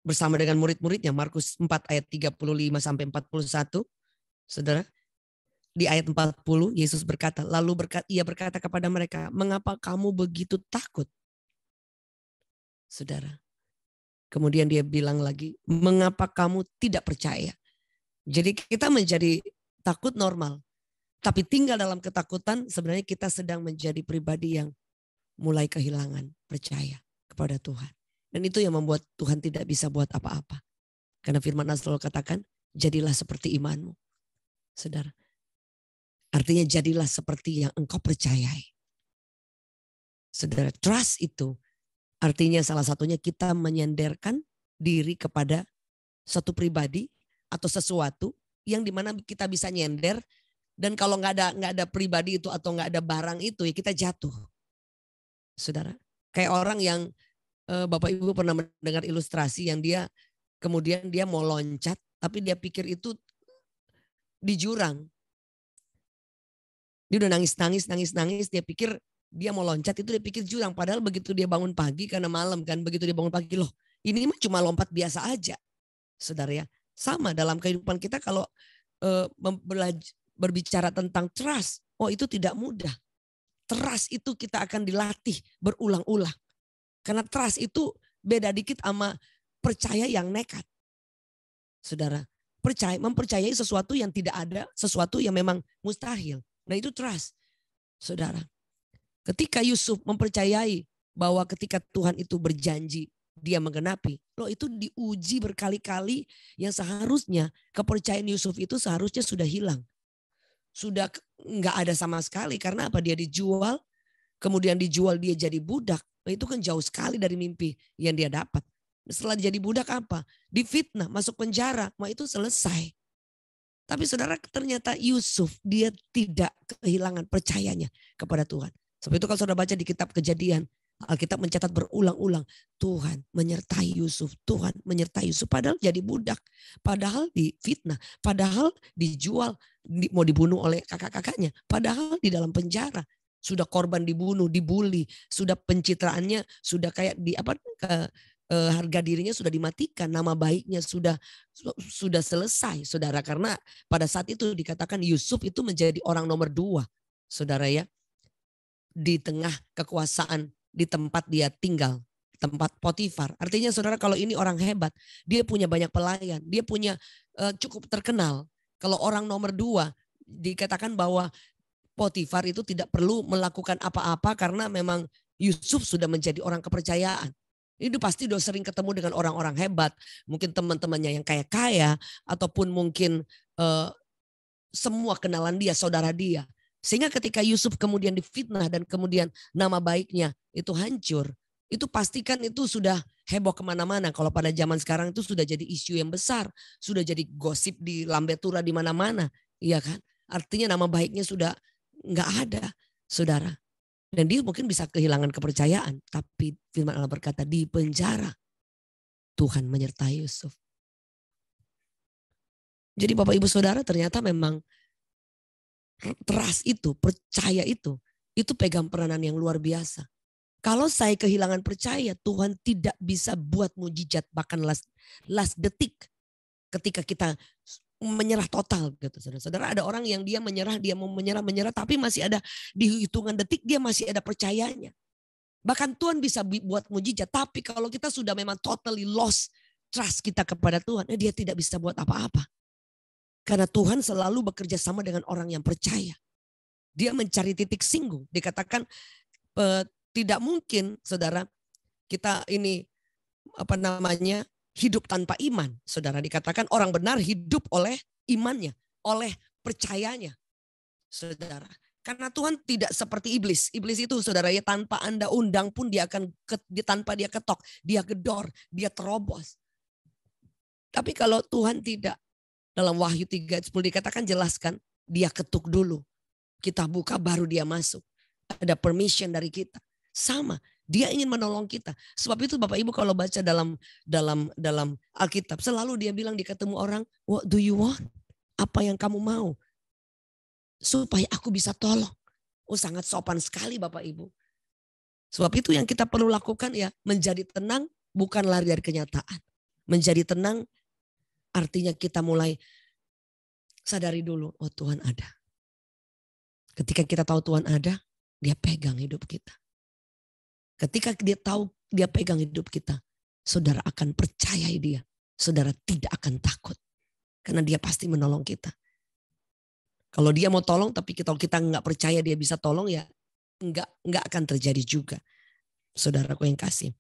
Speaker 8: bersama dengan murid-muridnya, Markus 4 ayat 35 sampai 41, saudara, di ayat 40 Yesus berkata, ia berkata kepada mereka, mengapa kamu begitu takut? Saudara, kemudian dia bilang lagi, mengapa kamu tidak percaya? Jadi kita menjadi takut normal, tapi tinggal dalam ketakutan sebenarnya kita sedang menjadi pribadi yang mulai kehilangan percaya kepada Tuhan. Dan itu yang membuat Tuhan tidak bisa buat apa-apa. Karena firman Allah selalu katakan, jadilah seperti imanmu. Saudara, artinya jadilah seperti yang engkau percayai. Saudara, trust itu artinya salah satunya kita menyenderkan diri kepada suatu pribadi atau sesuatu yang dimana kita bisa nyender, dan kalau nggak ada pribadi itu atau nggak ada barang itu, ya kita jatuh. Saudara, kayak orang yang Bapak Ibu pernah mendengar ilustrasi yang dia kemudian dia mau loncat, tapi dia pikir itu di jurang. Dia udah nangis, dia pikir dia mau loncat, itu dia pikir jurang. Padahal begitu dia bangun pagi, karena malam kan, begitu dia bangun pagi, loh ini mah cuma lompat biasa aja. Saudara ya, sama dalam kehidupan kita kalau berbicara tentang trust, oh itu tidak mudah. Trust itu kita akan dilatih berulang-ulang. Karena trust itu beda dikit sama percaya yang nekat. Saudara, mempercayai sesuatu yang tidak ada, sesuatu yang memang mustahil. Nah itu trust. Saudara, ketika Yusuf mempercayai bahwa ketika Tuhan itu berjanji, dia menggenapi. Loh itu diuji berkali-kali, yang seharusnya kepercayaan Yusuf itu seharusnya sudah hilang. Sudah nggak ada sama sekali. Karena apa? Dia dijual, kemudian dijual dia jadi budak. Nah, itu kan jauh sekali dari mimpi yang dia dapat. Setelah jadi budak apa? Difitnah, masuk penjara. Wah itu selesai. Tapi saudara, ternyata Yusuf dia tidak kehilangan percayanya kepada Tuhan. Sebab itu kalau saudara baca di kitab Kejadian, Alkitab mencatat berulang-ulang, Tuhan menyertai Yusuf, Tuhan menyertai Yusuf. Padahal jadi budak, padahal difitnah, padahal dijual, mau dibunuh oleh kakak-kakaknya, padahal di dalam penjara. Sudah korban dibunuh, dibully, sudah pencitraannya, sudah kayak harga dirinya sudah dimatikan, nama baiknya sudah selesai, saudara. Karena pada saat itu dikatakan Yusuf itu menjadi orang nomor 2, saudara ya, di tengah kekuasaan di tempat dia tinggal, tempat Potifar. Artinya saudara, kalau ini orang hebat, dia punya banyak pelayan, dia punya cukup terkenal. Kalau orang nomor 2 dikatakan bahwa Potifar itu tidak perlu melakukan apa-apa karena memang Yusuf sudah menjadi orang kepercayaan. Ini pasti udah sering ketemu dengan orang-orang hebat, mungkin teman-temannya yang kaya-kaya, ataupun mungkin semua kenalan dia, saudara dia. Sehingga ketika Yusuf kemudian difitnah dan kemudian nama baiknya itu hancur, itu pastikan itu sudah heboh kemana-mana. Kalau pada zaman sekarang itu sudah jadi isu yang besar, sudah jadi gosip di lambe tura di mana-mana, iya kan? Artinya nama baiknya sudah nggak ada, saudara. Dan dia mungkin bisa kehilangan kepercayaan. Tapi firman Allah berkata, di penjara Tuhan menyertai Yusuf. Jadi Bapak Ibu Saudara, ternyata memang trust itu, percaya itu pegang peranan yang luar biasa. Kalau saya kehilangan percaya, Tuhan tidak bisa buat mujizat bahkan last detik ketika kita menyerah total gitu. Saudara, ada orang yang dia menyerah, dia mau menyerah, tapi masih ada di hitungan detik dia masih ada percayanya. Bahkan Tuhan bisa buat mujizat. Tapi kalau kita sudah memang totally lost trust kita kepada Tuhan, dia tidak bisa buat apa-apa. Karena Tuhan selalu bekerja sama dengan orang yang percaya. Dia mencari titik singgung. Dikatakan tidak mungkin, saudara, kita ini hidup tanpa iman. Saudara, dikatakan orang benar hidup oleh imannya, oleh percayanya. Saudara, karena Tuhan tidak seperti iblis. Iblis itu, saudara, ya tanpa Anda undang pun dia akan tanpa dia ketok, dia gedor, dia terobos. Tapi kalau Tuhan tidak, dalam Wahyu 3:10 dikatakan jelaskan, dia ketuk dulu. Kita buka baru dia masuk. Ada permission dari kita. Sama, dia ingin menolong kita. Sebab itu Bapak Ibu kalau baca dalam Alkitab, selalu dia bilang, dia ketemu orang, what do you want? Apa yang kamu mau? Supaya aku bisa tolong. Oh, sangat sopan sekali Bapak Ibu. Sebab itu yang kita perlu lakukan ya, menjadi tenang bukan lari dari kenyataan. Menjadi tenang artinya kita mulai sadari dulu, oh Tuhan ada. Ketika kita tahu Tuhan ada, dia pegang hidup kita. Ketika dia tahu dia pegang hidup kita, saudara akan percayai dia. Saudara tidak akan takut. Karena dia pasti menolong kita. Kalau dia mau tolong tapi kalau kita nggak percaya dia bisa tolong ya nggak akan terjadi juga. Saudaraku yang kasih.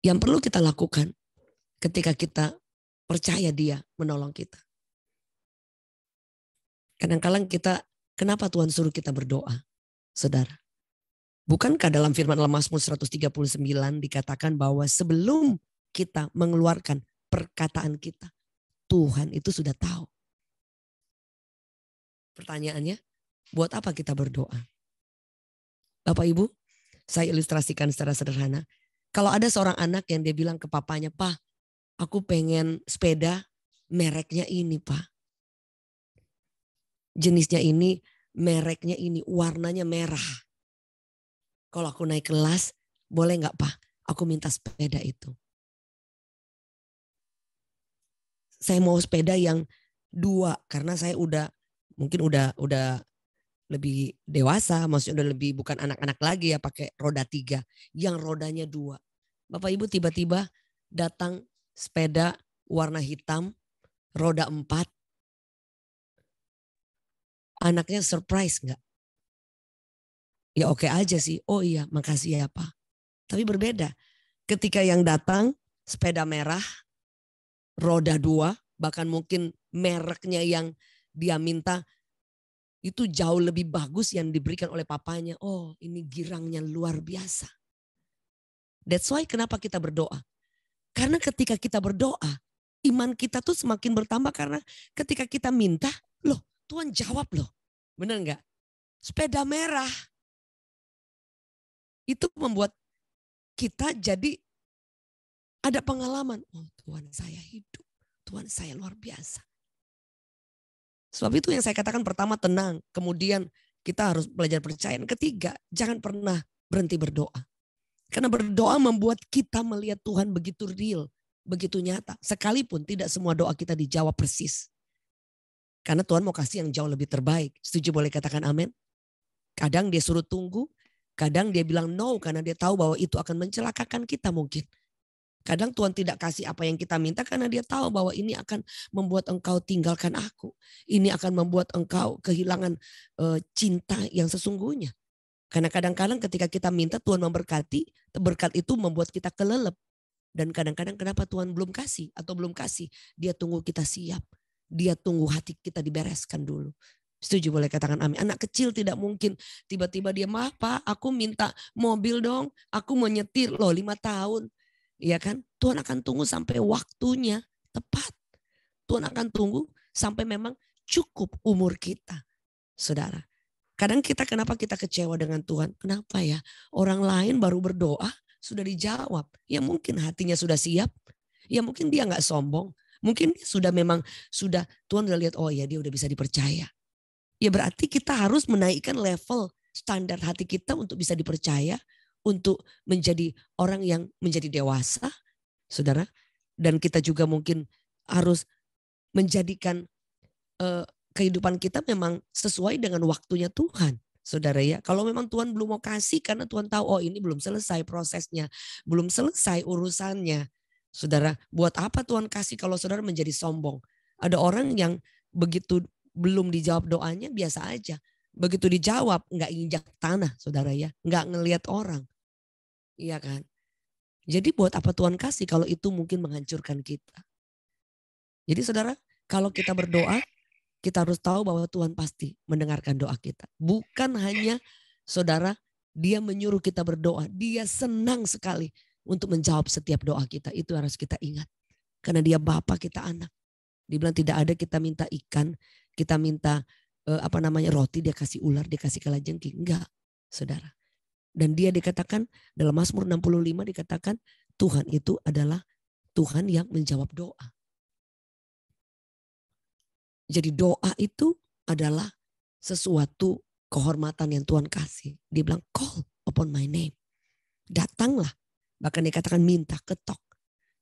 Speaker 8: Yang perlu kita lakukan ketika kita percaya dia menolong kita. Kadang-kadang kenapa Tuhan suruh kita berdoa? Saudara. Bukankah dalam firman Al-Mazmur 139 dikatakan bahwa sebelum kita mengeluarkan perkataan kita, Tuhan itu sudah tahu. Pertanyaannya, buat apa kita berdoa? Bapak Ibu, saya ilustrasikan secara sederhana. Kalau ada seorang anak yang dia bilang ke papanya, "Pak, aku pengen sepeda mereknya ini, Pak. Jenisnya ini, mereknya ini, warnanya merah. Kalau aku naik kelas, boleh nggak Pak? Aku minta sepeda itu. Saya mau sepeda yang 2 karena saya mungkin udah lebih dewasa, maksudnya udah lebih bukan anak-anak lagi ya pakai roda 3, yang rodanya 2. Bapak Ibu tiba-tiba datang sepeda warna hitam, roda 4. Anaknya surprise nggak? Ya oke aja sih. Oh iya, makasih ya Pak. Tapi berbeda. Ketika yang datang sepeda merah, roda 2, bahkan mungkin mereknya yang dia minta itu jauh lebih bagus yang diberikan oleh papanya. Oh, ini girangnya luar biasa. That's why kenapa kita berdoa. Karena ketika kita berdoa, iman kita tuh semakin bertambah karena ketika kita minta, loh Tuhan jawab loh. Benar enggak? Sepeda merah. Itu membuat kita jadi ada pengalaman. Oh Tuhan saya hidup. Tuhan saya luar biasa. Sebab itu yang saya katakan pertama tenang. Kemudian kita harus belajar percaya. Yang ketiga, jangan pernah berhenti berdoa. Karena berdoa membuat kita melihat Tuhan begitu real. Begitu nyata. Sekalipun tidak semua doa kita dijawab persis. Karena Tuhan mau kasih yang jauh lebih terbaik. Setuju boleh katakan amin? Kadang dia suruh tunggu. Kadang dia bilang no karena dia tahu bahwa itu akan mencelakakan kita mungkin. Kadang Tuhan tidak kasih apa yang kita minta karena dia tahu bahwa ini akan membuat engkau tinggalkan aku. Ini akan membuat engkau kehilangan cinta yang sesungguhnya. Karena kadang-kadang ketika kita minta Tuhan memberkati, berkat itu membuat kita kelelep. Dan kadang-kadang kenapa Tuhan belum kasih atau belum kasih, dia tunggu kita siap. Dia tunggu hati kita dibereskan dulu. Setuju boleh katakan amin. Anak kecil tidak mungkin tiba-tiba dia, "Ma, Pak, aku minta mobil dong. Aku mau nyetir loh 5 tahun." Iya kan? Tuhan akan tunggu sampai waktunya tepat. Tuhan akan tunggu sampai memang cukup umur kita. Saudara, kadang kenapa kita kecewa dengan Tuhan? Kenapa ya? Orang lain baru berdoa sudah dijawab. Ya mungkin hatinya sudah siap. Ya mungkin dia gak sombong. Mungkin dia sudah Tuhan udah lihat, oh ya dia udah bisa dipercaya. Ya berarti kita harus menaikkan level standar hati kita untuk bisa dipercaya. Untuk menjadi orang yang menjadi dewasa, saudara. Dan kita juga mungkin harus menjadikan kehidupan kita memang sesuai dengan waktunya Tuhan. saudara ya. Kalau memang Tuhan belum mau kasih karena Tuhan tahu oh ini belum selesai prosesnya, belum selesai urusannya. Saudara, buat apa Tuhan kasih kalau saudara menjadi sombong? Ada orang yang begitu belum dijawab doanya biasa aja. Begitu dijawab nggak injak tanah saudara ya. Nggak ngelihat orang. Iya kan? Jadi buat apa Tuhan kasih kalau itu mungkin menghancurkan kita. Jadi saudara, kalau kita berdoa, kita harus tahu bahwa Tuhan pasti mendengarkan doa kita. Bukan hanya saudara, dia menyuruh kita berdoa. Dia senang sekali untuk menjawab setiap doa kita. Itu harus kita ingat. Karena dia Bapa, kita anak. Dia bilang tidak ada kita minta ikan, kita minta roti, dia kasih ular, dia kasih kalajengking. Enggak, saudara. Dan dia dikatakan dalam Mazmur 65 dikatakan Tuhan itu adalah Tuhan yang menjawab doa. Jadi doa itu adalah sesuatu kehormatan yang Tuhan kasih. Dia bilang call upon my name. Datanglah. Bahkan dikatakan minta, ketok.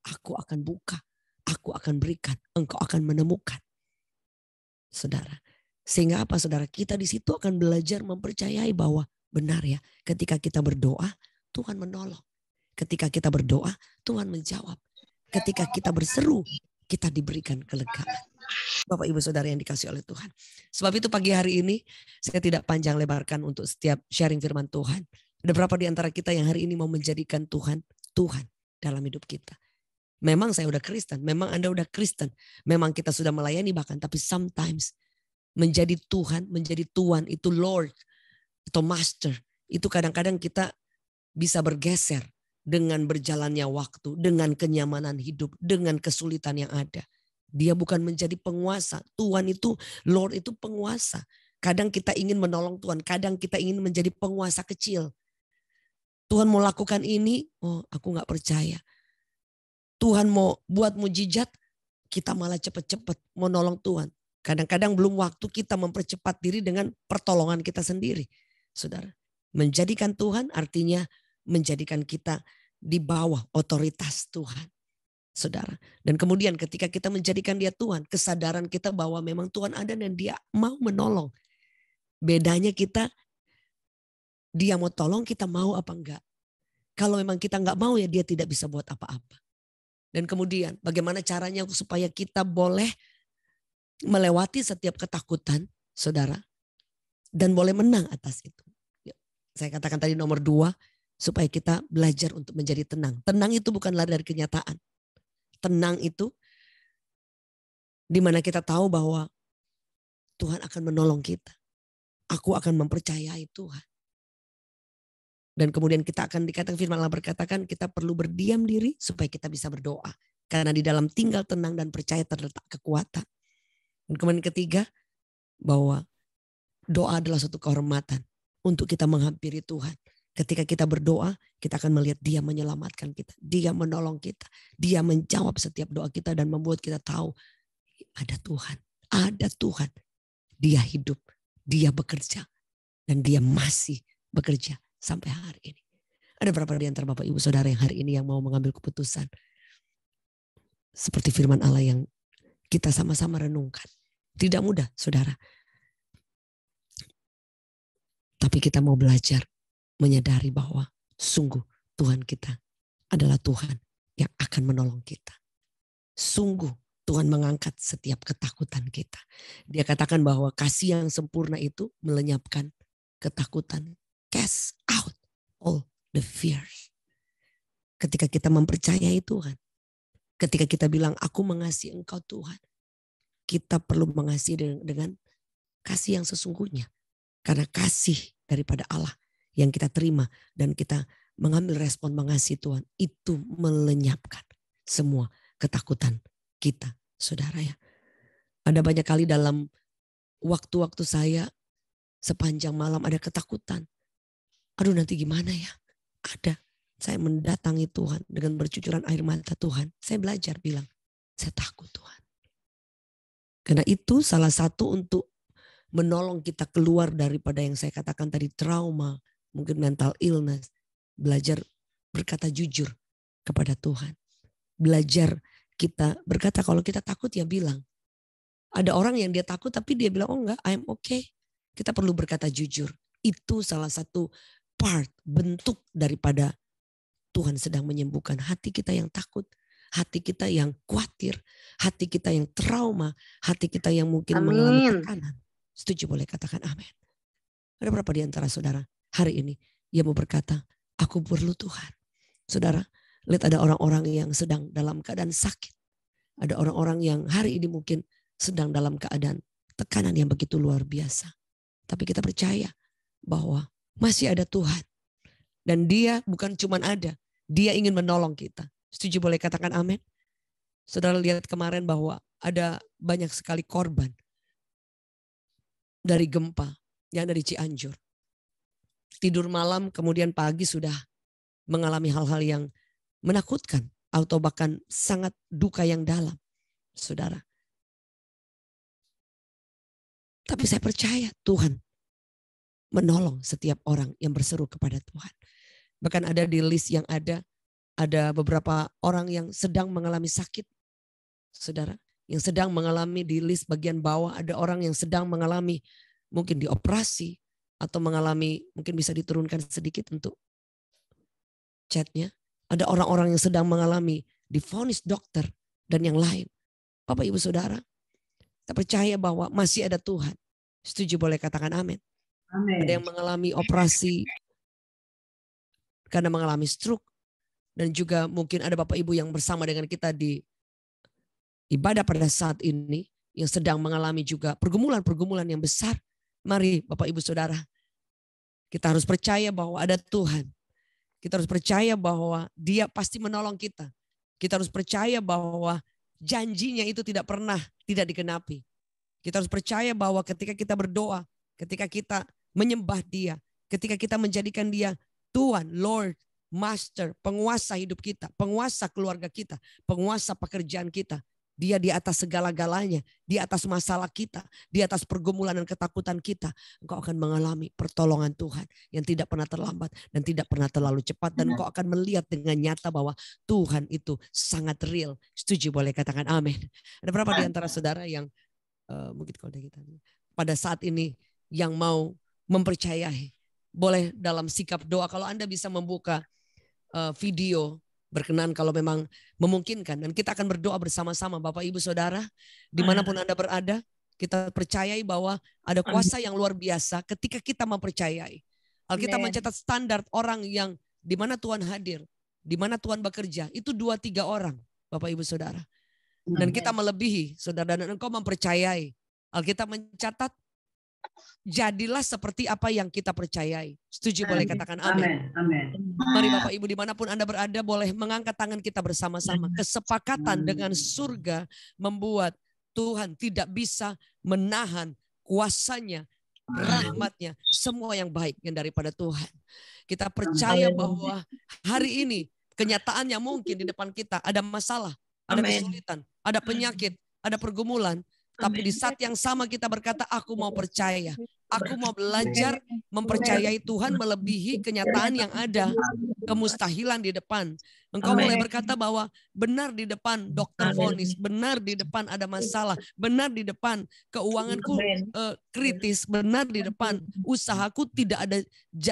Speaker 8: Aku akan buka. Aku akan berikan. Engkau akan menemukan. Saudara. Sehingga apa saudara? Kita di situ akan belajar mempercayai bahwa benar ya. Ketika kita berdoa Tuhan menolong. Ketika kita berdoa Tuhan menjawab. Ketika kita berseru kita diberikan kelegaan. Bapak Ibu Saudara yang dikasih oleh Tuhan. Sebab itu pagi hari ini saya tidak panjang lebarkan untuk setiap sharing firman Tuhan. Ada berapa di antara kita yang hari ini mau menjadikan Tuhan dalam hidup kita. Memang saya udah Kristen, memang Anda udah Kristen. Memang kita sudah melayani bahkan, tapi sometimes menjadi Tuhan, menjadi Tuhan itu Lord atau Master. Itu kadang-kadang kita bisa bergeser dengan berjalannya waktu, dengan kenyamanan hidup, dengan kesulitan yang ada. Dia bukan menjadi penguasa. Tuhan itu, Lord itu penguasa. Kadang kita ingin menolong Tuhan. Kadang kita ingin menjadi penguasa kecil. Tuhan mau lakukan ini, oh aku gak percaya. Tuhan mau buat mujizat, kita malah cepat-cepat mau nolong Tuhan. Kadang-kadang belum waktu kita mempercepat diri dengan pertolongan kita sendiri. Saudara, menjadikan Tuhan artinya menjadikan kita di bawah otoritas Tuhan. Saudara. Dan kemudian ketika kita menjadikan dia Tuhan, kesadaran kita bahwa memang Tuhan ada dan dia mau menolong. Bedanya kita, dia mau tolong, kita mau apa enggak. Kalau memang kita enggak mau ya dia tidak bisa buat apa-apa. Dan kemudian bagaimana caranya supaya kita boleh melewati setiap ketakutan, saudara. Dan boleh menang atas itu. Saya katakan tadi nomor 2, supaya kita belajar untuk menjadi tenang. Tenang itu bukan lari dari kenyataan. Tenang itu dimana kita tahu bahwa Tuhan akan menolong kita. Aku akan mempercayai Tuhan. Dan kemudian kita akan dikatakan firman Allah berkatakan kita perlu berdiam diri supaya kita bisa berdoa. Karena di dalam tinggal tenang dan percaya terletak kekuatan. Dan kemudian ketiga bahwa doa adalah suatu kehormatan untuk kita menghampiri Tuhan. Ketika kita berdoa, kita akan melihat dia menyelamatkan kita. Dia menolong kita. Dia menjawab setiap doa kita dan membuat kita tahu ada Tuhan. Ada Tuhan. Dia hidup. Dia bekerja. Dan dia masih bekerja sampai hari ini. Ada berapa di antara Bapak Ibu Saudara yang hari ini yang mau mengambil keputusan. Seperti firman Allah yang kita sama-sama renungkan. Tidak mudah saudara. Tapi kita mau belajar. Menyadari bahwa sungguh Tuhan kita adalah Tuhan yang akan menolong kita. Sungguh Tuhan mengangkat setiap ketakutan kita. Dia katakan bahwa kasih yang sempurna itu melenyapkan ketakutan. Cast out all the fears. Ketika kita mempercayai Tuhan. Ketika kita bilang aku mengasihi Engkau Tuhan. Kita perlu mengasihi dengan kasih yang sesungguhnya. Karena kasih daripada Allah yang kita terima dan kita mengambil respon mengasihi Tuhan itu melenyapkan semua ketakutan kita, saudara ya. Ada banyak kali dalam waktu-waktu saya sepanjang malam ada ketakutan. Aduh nanti gimana ya? Ada. Saya mendatangi Tuhan dengan bercucuran air mata Tuhan. Saya belajar bilang, saya takut Tuhan. Karena itu salah satu untuk menolong kita keluar daripada yang saya katakan tadi trauma, mungkin mental illness, belajar berkata jujur kepada Tuhan. Belajar kita berkata kalau kita takut ya bilang. Ada orang yang dia takut tapi dia bilang oh enggak, I'm okay. Kita perlu berkata jujur. Itu salah satu part, bentuk daripada Tuhan sedang menyembuhkan hati kita yang takut, hati kita yang khawatir, hati kita yang trauma, hati kita yang mungkin mengalami tekanan. Setuju, boleh katakan amin. Ada berapa di antara saudara hari ini yang mau berkata, aku perlu Tuhan. Saudara, lihat ada orang-orang yang sedang dalam keadaan sakit. Ada orang-orang yang hari ini mungkin sedang dalam keadaan tekanan yang begitu luar biasa. Tapi kita percaya bahwa masih ada Tuhan. Dan dia bukan cuma ada, dia ingin menolong kita. Setuju, boleh katakan amin. Saudara lihat kemarin bahwa ada banyak sekali korban dari gempa yang dari Cianjur. Tidur malam kemudian pagi sudah mengalami hal-hal yang menakutkan atau bahkan sangat duka yang dalam, saudara. Tapi saya percaya Tuhan menolong setiap orang yang berseru kepada Tuhan. Bahkan ada di list yang ada beberapa orang yang sedang mengalami sakit, saudara. Yang sedang mengalami di list bagian bawah, ada orang yang sedang mengalami mungkin dioperasi atau mengalami, mungkin bisa diturunkan sedikit untuk chatnya. Ada orang-orang yang sedang mengalami divonis dokter dan yang lain. Bapak Ibu Saudara, kita percaya bahwa masih ada Tuhan. Setuju, boleh katakan amin.
Speaker 2: Amin.
Speaker 8: Ada yang mengalami operasi karena mengalami stroke. Dan juga mungkin ada Bapak Ibu yang bersama dengan kita di ibadah pada saat ini, yang sedang mengalami juga pergumulan-pergumulan yang besar. Mari Bapak Ibu Saudara, kita harus percaya bahwa ada Tuhan. Kita harus percaya bahwa Dia pasti menolong kita. Kita harus percaya bahwa janjinya itu tidak pernah tidak digenapi. Kita harus percaya bahwa ketika kita berdoa, ketika kita menyembah Dia, ketika kita menjadikan Dia Tuhan, Lord, Master, penguasa hidup kita, penguasa keluarga kita, penguasa pekerjaan kita. Dia di atas segala-galanya, di atas masalah kita, di atas pergumulan dan ketakutan kita. Engkau akan mengalami pertolongan Tuhan yang tidak pernah terlambat dan tidak pernah terlalu cepat. Dan engkau akan melihat dengan nyata bahwa Tuhan itu sangat real. Setuju, boleh katakan amin. Ada berapa di antara saudara yang mungkin kalau kita pada saat ini yang mau mempercayai, boleh dalam sikap doa, kalau Anda bisa membuka video berkenan kalau memang memungkinkan, dan kita akan berdoa bersama-sama Bapak Ibu Saudara dimanapun Anda berada. Kita percayai bahwa ada kuasa yang luar biasa ketika kita mempercayai. Alkitab mencatat standar orang yang di mana Tuhan hadir, di mana Tuhan bekerja, itu 2-3 orang Bapak Ibu Saudara. Dan kita melebihi saudara, dan engkau mempercayai. Alkitab mencatat jadilah seperti apa yang kita percayai. Setuju, boleh katakan amin. Mari Bapak Ibu dimanapun Anda berada boleh mengangkat tangan kita bersama-sama. Kesepakatan dengan surga membuat Tuhan tidak bisa menahan kuasanya, rahmatnya, semua yang baik yang daripada Tuhan. Kita percaya bahwa hari ini kenyataannya mungkin di depan kita ada masalah, ada kesulitan, ada penyakit, ada pergumulan. Tapi di saat yang sama kita berkata, aku mau percaya. Aku mau belajar mempercayai Tuhan melebihi kenyataan yang ada. Kemustahilan di depan. Engkau mulai berkata bahwa benar di depan dokter vonis. Benar di depan ada masalah. Benar di depan keuanganku kritis. Benar di depan usahaku tidak ada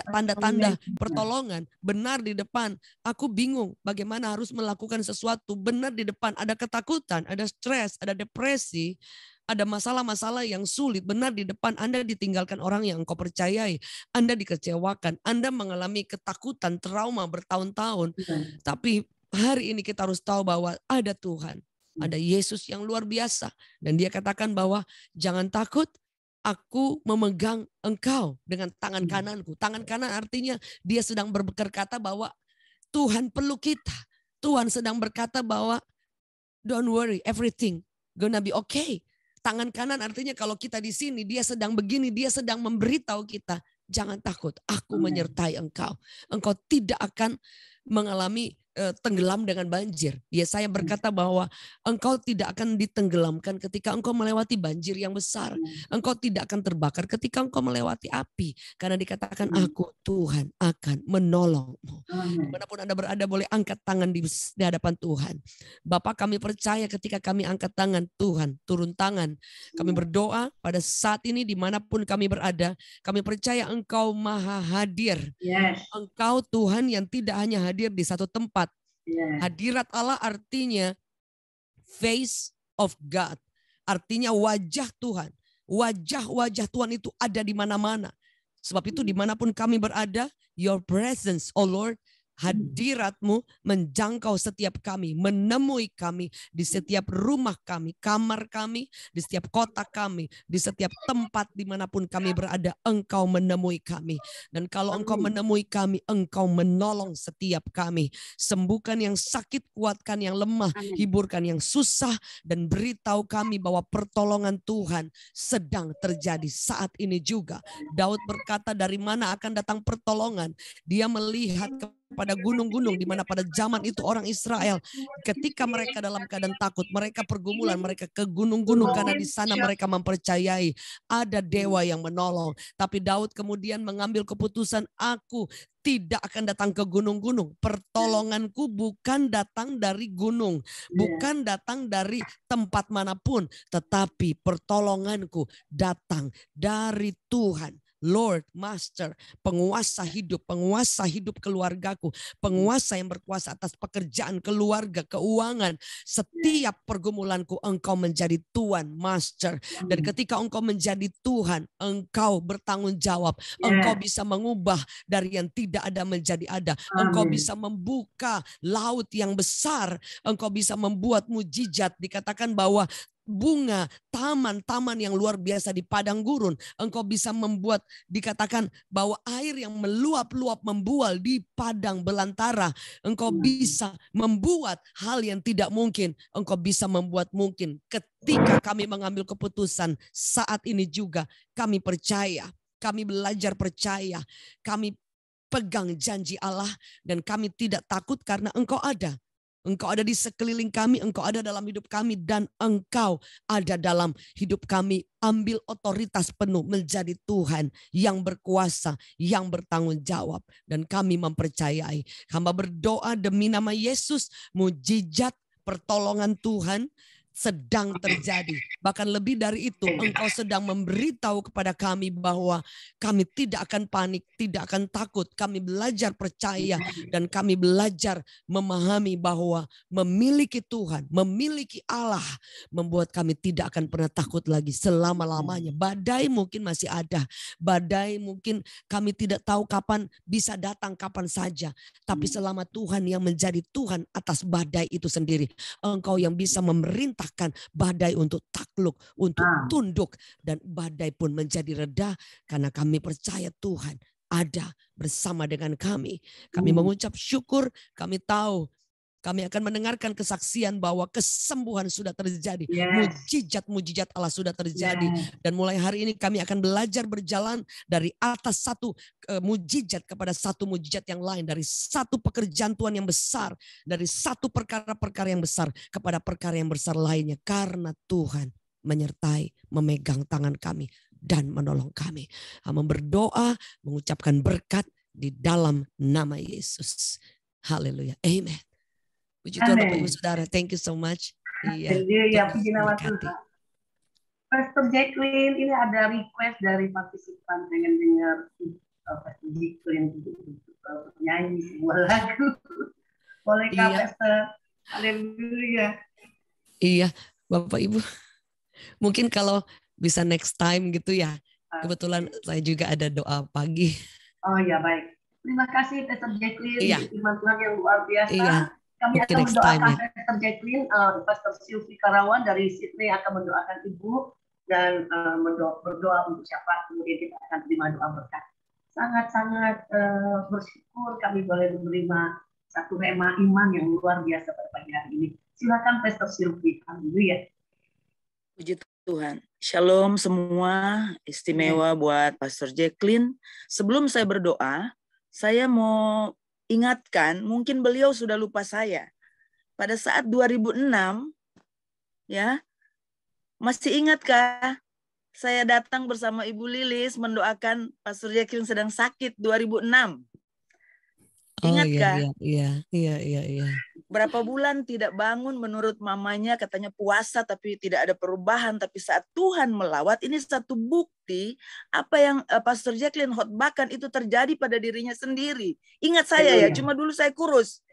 Speaker 8: tanda-tanda pertolongan. Benar di depan aku bingung bagaimana harus melakukan sesuatu. Benar di depan ada ketakutan, ada stres, ada depresi. Ada masalah-masalah yang sulit. Benar di depan Anda ditinggalkan orang yang engkau percayai. Anda dikecewakan. Anda mengalami ketakutan, trauma bertahun-tahun. Tapi hari ini kita harus tahu bahwa ada Tuhan. Ada Yesus yang luar biasa. Dan Dia katakan bahwa jangan takut. Aku memegang engkau dengan tangan kananku. Tangan kanan artinya Dia sedang berkata bahwa Tuhan peluk kita. Tuhan sedang berkata bahwa don't worry, everything gonna be okay. Tangan kanan artinya kalau kita di sini, Dia sedang begini, Dia sedang memberitahu kita, jangan takut, aku menyertai engkau. Engkau tidak akan mengalami tenggelam dengan banjir. Yesaya berkata bahwa engkau tidak akan ditenggelamkan ketika engkau melewati banjir yang besar. Engkau tidak akan terbakar ketika engkau melewati api. Karena dikatakan aku Tuhan akan menolongmu. Dimanapun Anda berada boleh angkat tangan di hadapan Tuhan. Bapak, kami percaya ketika kami angkat tangan, Tuhan turun tangan. Kami berdoa pada saat ini dimanapun kami berada. Kami percaya Engkau maha hadir. Engkau Tuhan yang tidak hanya hadir di satu tempat. Hadirat Allah artinya face of God. Artinya wajah Tuhan. Wajah-wajah Tuhan itu ada di mana-mana. Sebab itu dimanapun kami berada, your presence, oh Lord, hadirat-Mu menjangkau setiap kami, menemui kami di setiap rumah kami, kamar kami, di setiap kota kami, di setiap tempat dimanapun kami berada, Engkau menemui kami. Dan kalau Engkau menemui kami, Engkau menolong setiap kami. Sembuhkan yang sakit, kuatkan yang lemah, hiburkan yang susah, dan beritahu kami bahwa pertolongan Tuhan sedang terjadi saat ini juga. Daud berkata, dari mana akan datang pertolongan? Dia melihat pada gunung-gunung, di mana pada zaman itu orang Israel ketika mereka dalam keadaan takut, mereka pergumulan, mereka ke gunung-gunung karena di sana mereka mempercayai ada dewa yang menolong. Tapi Daud kemudian mengambil keputusan, aku tidak akan datang ke gunung-gunung. Pertolonganku bukan datang dari gunung, bukan datang dari tempat manapun, tetapi pertolonganku datang dari Tuhan. Lord, Master, penguasa hidup keluargaku, penguasa yang berkuasa atas pekerjaan, keluarga, keuangan, setiap pergumulanku, Engkau menjadi Tuhan, Master. Dan ketika Engkau menjadi Tuhan, Engkau bertanggung jawab, Engkau bisa mengubah dari yang tidak ada menjadi ada, Engkau bisa membuka laut yang besar, Engkau bisa membuat mujizat. Dikatakan bahwa bunga, taman-taman yang luar biasa di padang gurun, Engkau bisa membuat, dikatakan bahwa air yang meluap-luap membual di padang belantara. Engkau bisa membuat hal yang tidak mungkin, Engkau bisa membuat mungkin. Ketika kami mengambil keputusan saat ini juga, kami percaya, kami belajar percaya, kami pegang janji Allah, dan kami tidak takut karena Engkau ada. Engkau ada di sekeliling kami, Engkau ada dalam hidup kami, dan Engkau ada dalam hidup kami. Ambil otoritas penuh menjadi Tuhan yang berkuasa, yang bertanggung jawab. Dan kami mempercayai. Hamba berdoa demi nama Yesus, mujizat pertolongan Tuhan sedang terjadi. Bahkan lebih dari itu, Engkau sedang memberitahu kepada kami bahwa kami tidak akan panik, tidak akan takut. Kami belajar percaya dan kami belajar memahami bahwa memiliki Tuhan, memiliki Allah membuat kami tidak akan pernah takut lagi selama-lamanya. Badai mungkin masih ada. Badai mungkin kami tidak tahu kapan bisa datang, kapan saja. Tapi selama Tuhan yang menjadi Tuhan atas badai itu sendiri, Engkau yang bisa memerintah badai untuk takluk, untuk tunduk, dan badai pun menjadi reda karena kami percaya Tuhan ada bersama dengan kami. Kami mengucap syukur, kami tahu kami akan mendengarkan kesaksian bahwa kesembuhan sudah terjadi. Mujizat-mujizat Allah sudah terjadi. Dan mulai hari ini kami akan belajar berjalan dari atas satu mujizat kepada satu mujizat yang lain. Dari satu pekerjaan Tuhan yang besar. Dari satu perkara-perkara yang besar kepada perkara yang besar lainnya. Karena Tuhan menyertai, memegang tangan kami dan menolong kami. Kami berdoa, mengucapkan berkat di dalam nama Yesus. Haleluya. Amen. Puji Tuhan Bapak Ibu Saudara, thank you so much.
Speaker 2: Iya, puji nama Tuhan. Pastor Jacqueline, ini ada request dari partisipan pengen dengar Pastor Jacqueline nyanyi sebuah lagu. Bolehkah Pastor? Haleluya.
Speaker 8: Iya, Bapak Ibu. Mungkin kalau bisa next time gitu ya. Kebetulan saya juga ada doa pagi.
Speaker 2: Oh ya, baik. Terima kasih Pastor Jacqueline. Firman Tuhan yang luar biasa.
Speaker 8: Iya.
Speaker 2: Kami akan mendoakan Pastor Jacqueline, Pastor Sylvie Karawan dari Sydney akan mendoakan Ibu dan berdoa untuk siapa, kemudian kita akan terima doa berkat. Sangat-sangat bersyukur kami boleh menerima satu rema iman yang luar biasa pada pagi hari ini. Silakan Pastor Sylvie. Haleluya.
Speaker 9: Puji Tuhan. Shalom semua, istimewa buat Pastor Jacqueline. Sebelum saya berdoa, saya mau ingatkan, mungkin beliau sudah lupa saya. Pada saat 2006, ya, masih ingatkah saya datang bersama Ibu Lilis mendoakan Pastor Jacqueline sedang sakit 2006? Ingatkah?
Speaker 8: Iya.
Speaker 9: Berapa bulan tidak bangun menurut mamanya, katanya puasa tapi tidak ada perubahan. Tapi saat Tuhan melawat, ini satu bukti apa yang Pastor Jacqueline khotbahkan itu terjadi pada dirinya sendiri. Ingat saya ya, cuma dulu saya kurus.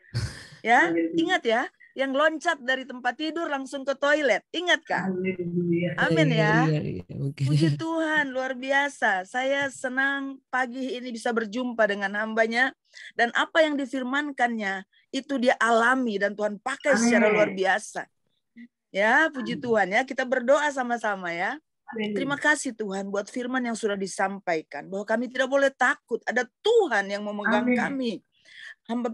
Speaker 9: Ya, ingat ya, yang loncat dari tempat tidur langsung ke toilet. Ingatkah? Amin ya. Puji Tuhan, luar biasa. Saya senang pagi ini bisa berjumpa dengan hambanya. Dan apa yang difirmankannya, itu dia alami dan Tuhan pakai secara luar biasa. Ya, puji Tuhan ya. Kita berdoa sama-sama ya. Terima kasih Tuhan buat firman yang sudah disampaikan. Bahwa kami tidak boleh takut. Ada Tuhan yang memegang kami. Hamba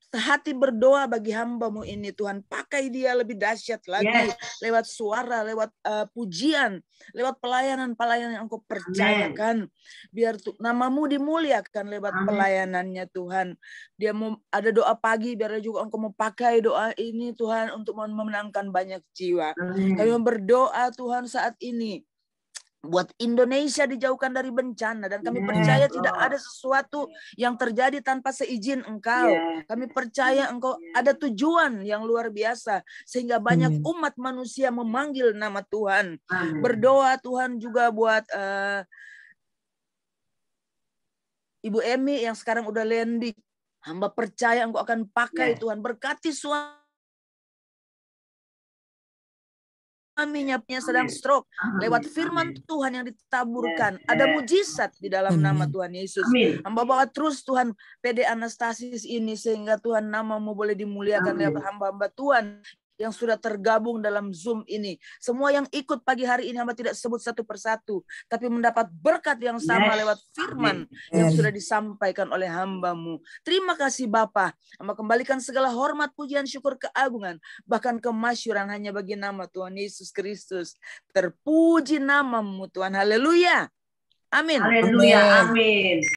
Speaker 9: sehati berdoa bagi hamba-Mu ini Tuhan, pakai dia lebih dahsyat lagi, lewat suara, lewat pujian, lewat pelayanan-pelayanan yang Engkau percayakan, biar nama-Mu dimuliakan lewat pelayanannya Tuhan. Dia mau ada doa pagi, biar juga Engkau mau pakai doa ini Tuhan untuk memenangkan banyak jiwa. Kami berdoa Tuhan saat ini buat Indonesia dijauhkan dari bencana, dan kami percaya tidak ada sesuatu yang terjadi tanpa seizin Engkau. Kami percaya Engkau ada tujuan yang luar biasa sehingga banyak umat manusia memanggil nama Tuhan. Berdoa Tuhan juga buat Ibu Emi yang sekarang udah landing. Hamba percaya Engkau akan pakai Tuhan, berkati suaminya sedang stroke, lewat firman Tuhan yang ditaburkan, ada mujizat di dalam nama Tuhan Yesus. Hamba bawa terus Tuhan PD Anastasis ini sehingga Tuhan nama-Mu boleh dimuliakan lewat hamba-hamba Tuhan yang sudah tergabung dalam Zoom ini. Semua yang ikut pagi hari ini hamba tidak sebut satu persatu, tapi mendapat berkat yang sama lewat firman yang sudah disampaikan oleh hamba-Mu. Terima kasih Bapa. Hamba kembalikan segala hormat, pujian, syukur, keagungan, bahkan kemasyuran hanya bagi nama Tuhan Yesus Kristus. Terpuji nama-Mu Tuhan. Haleluya. Amin.
Speaker 2: Haleluya. Amin.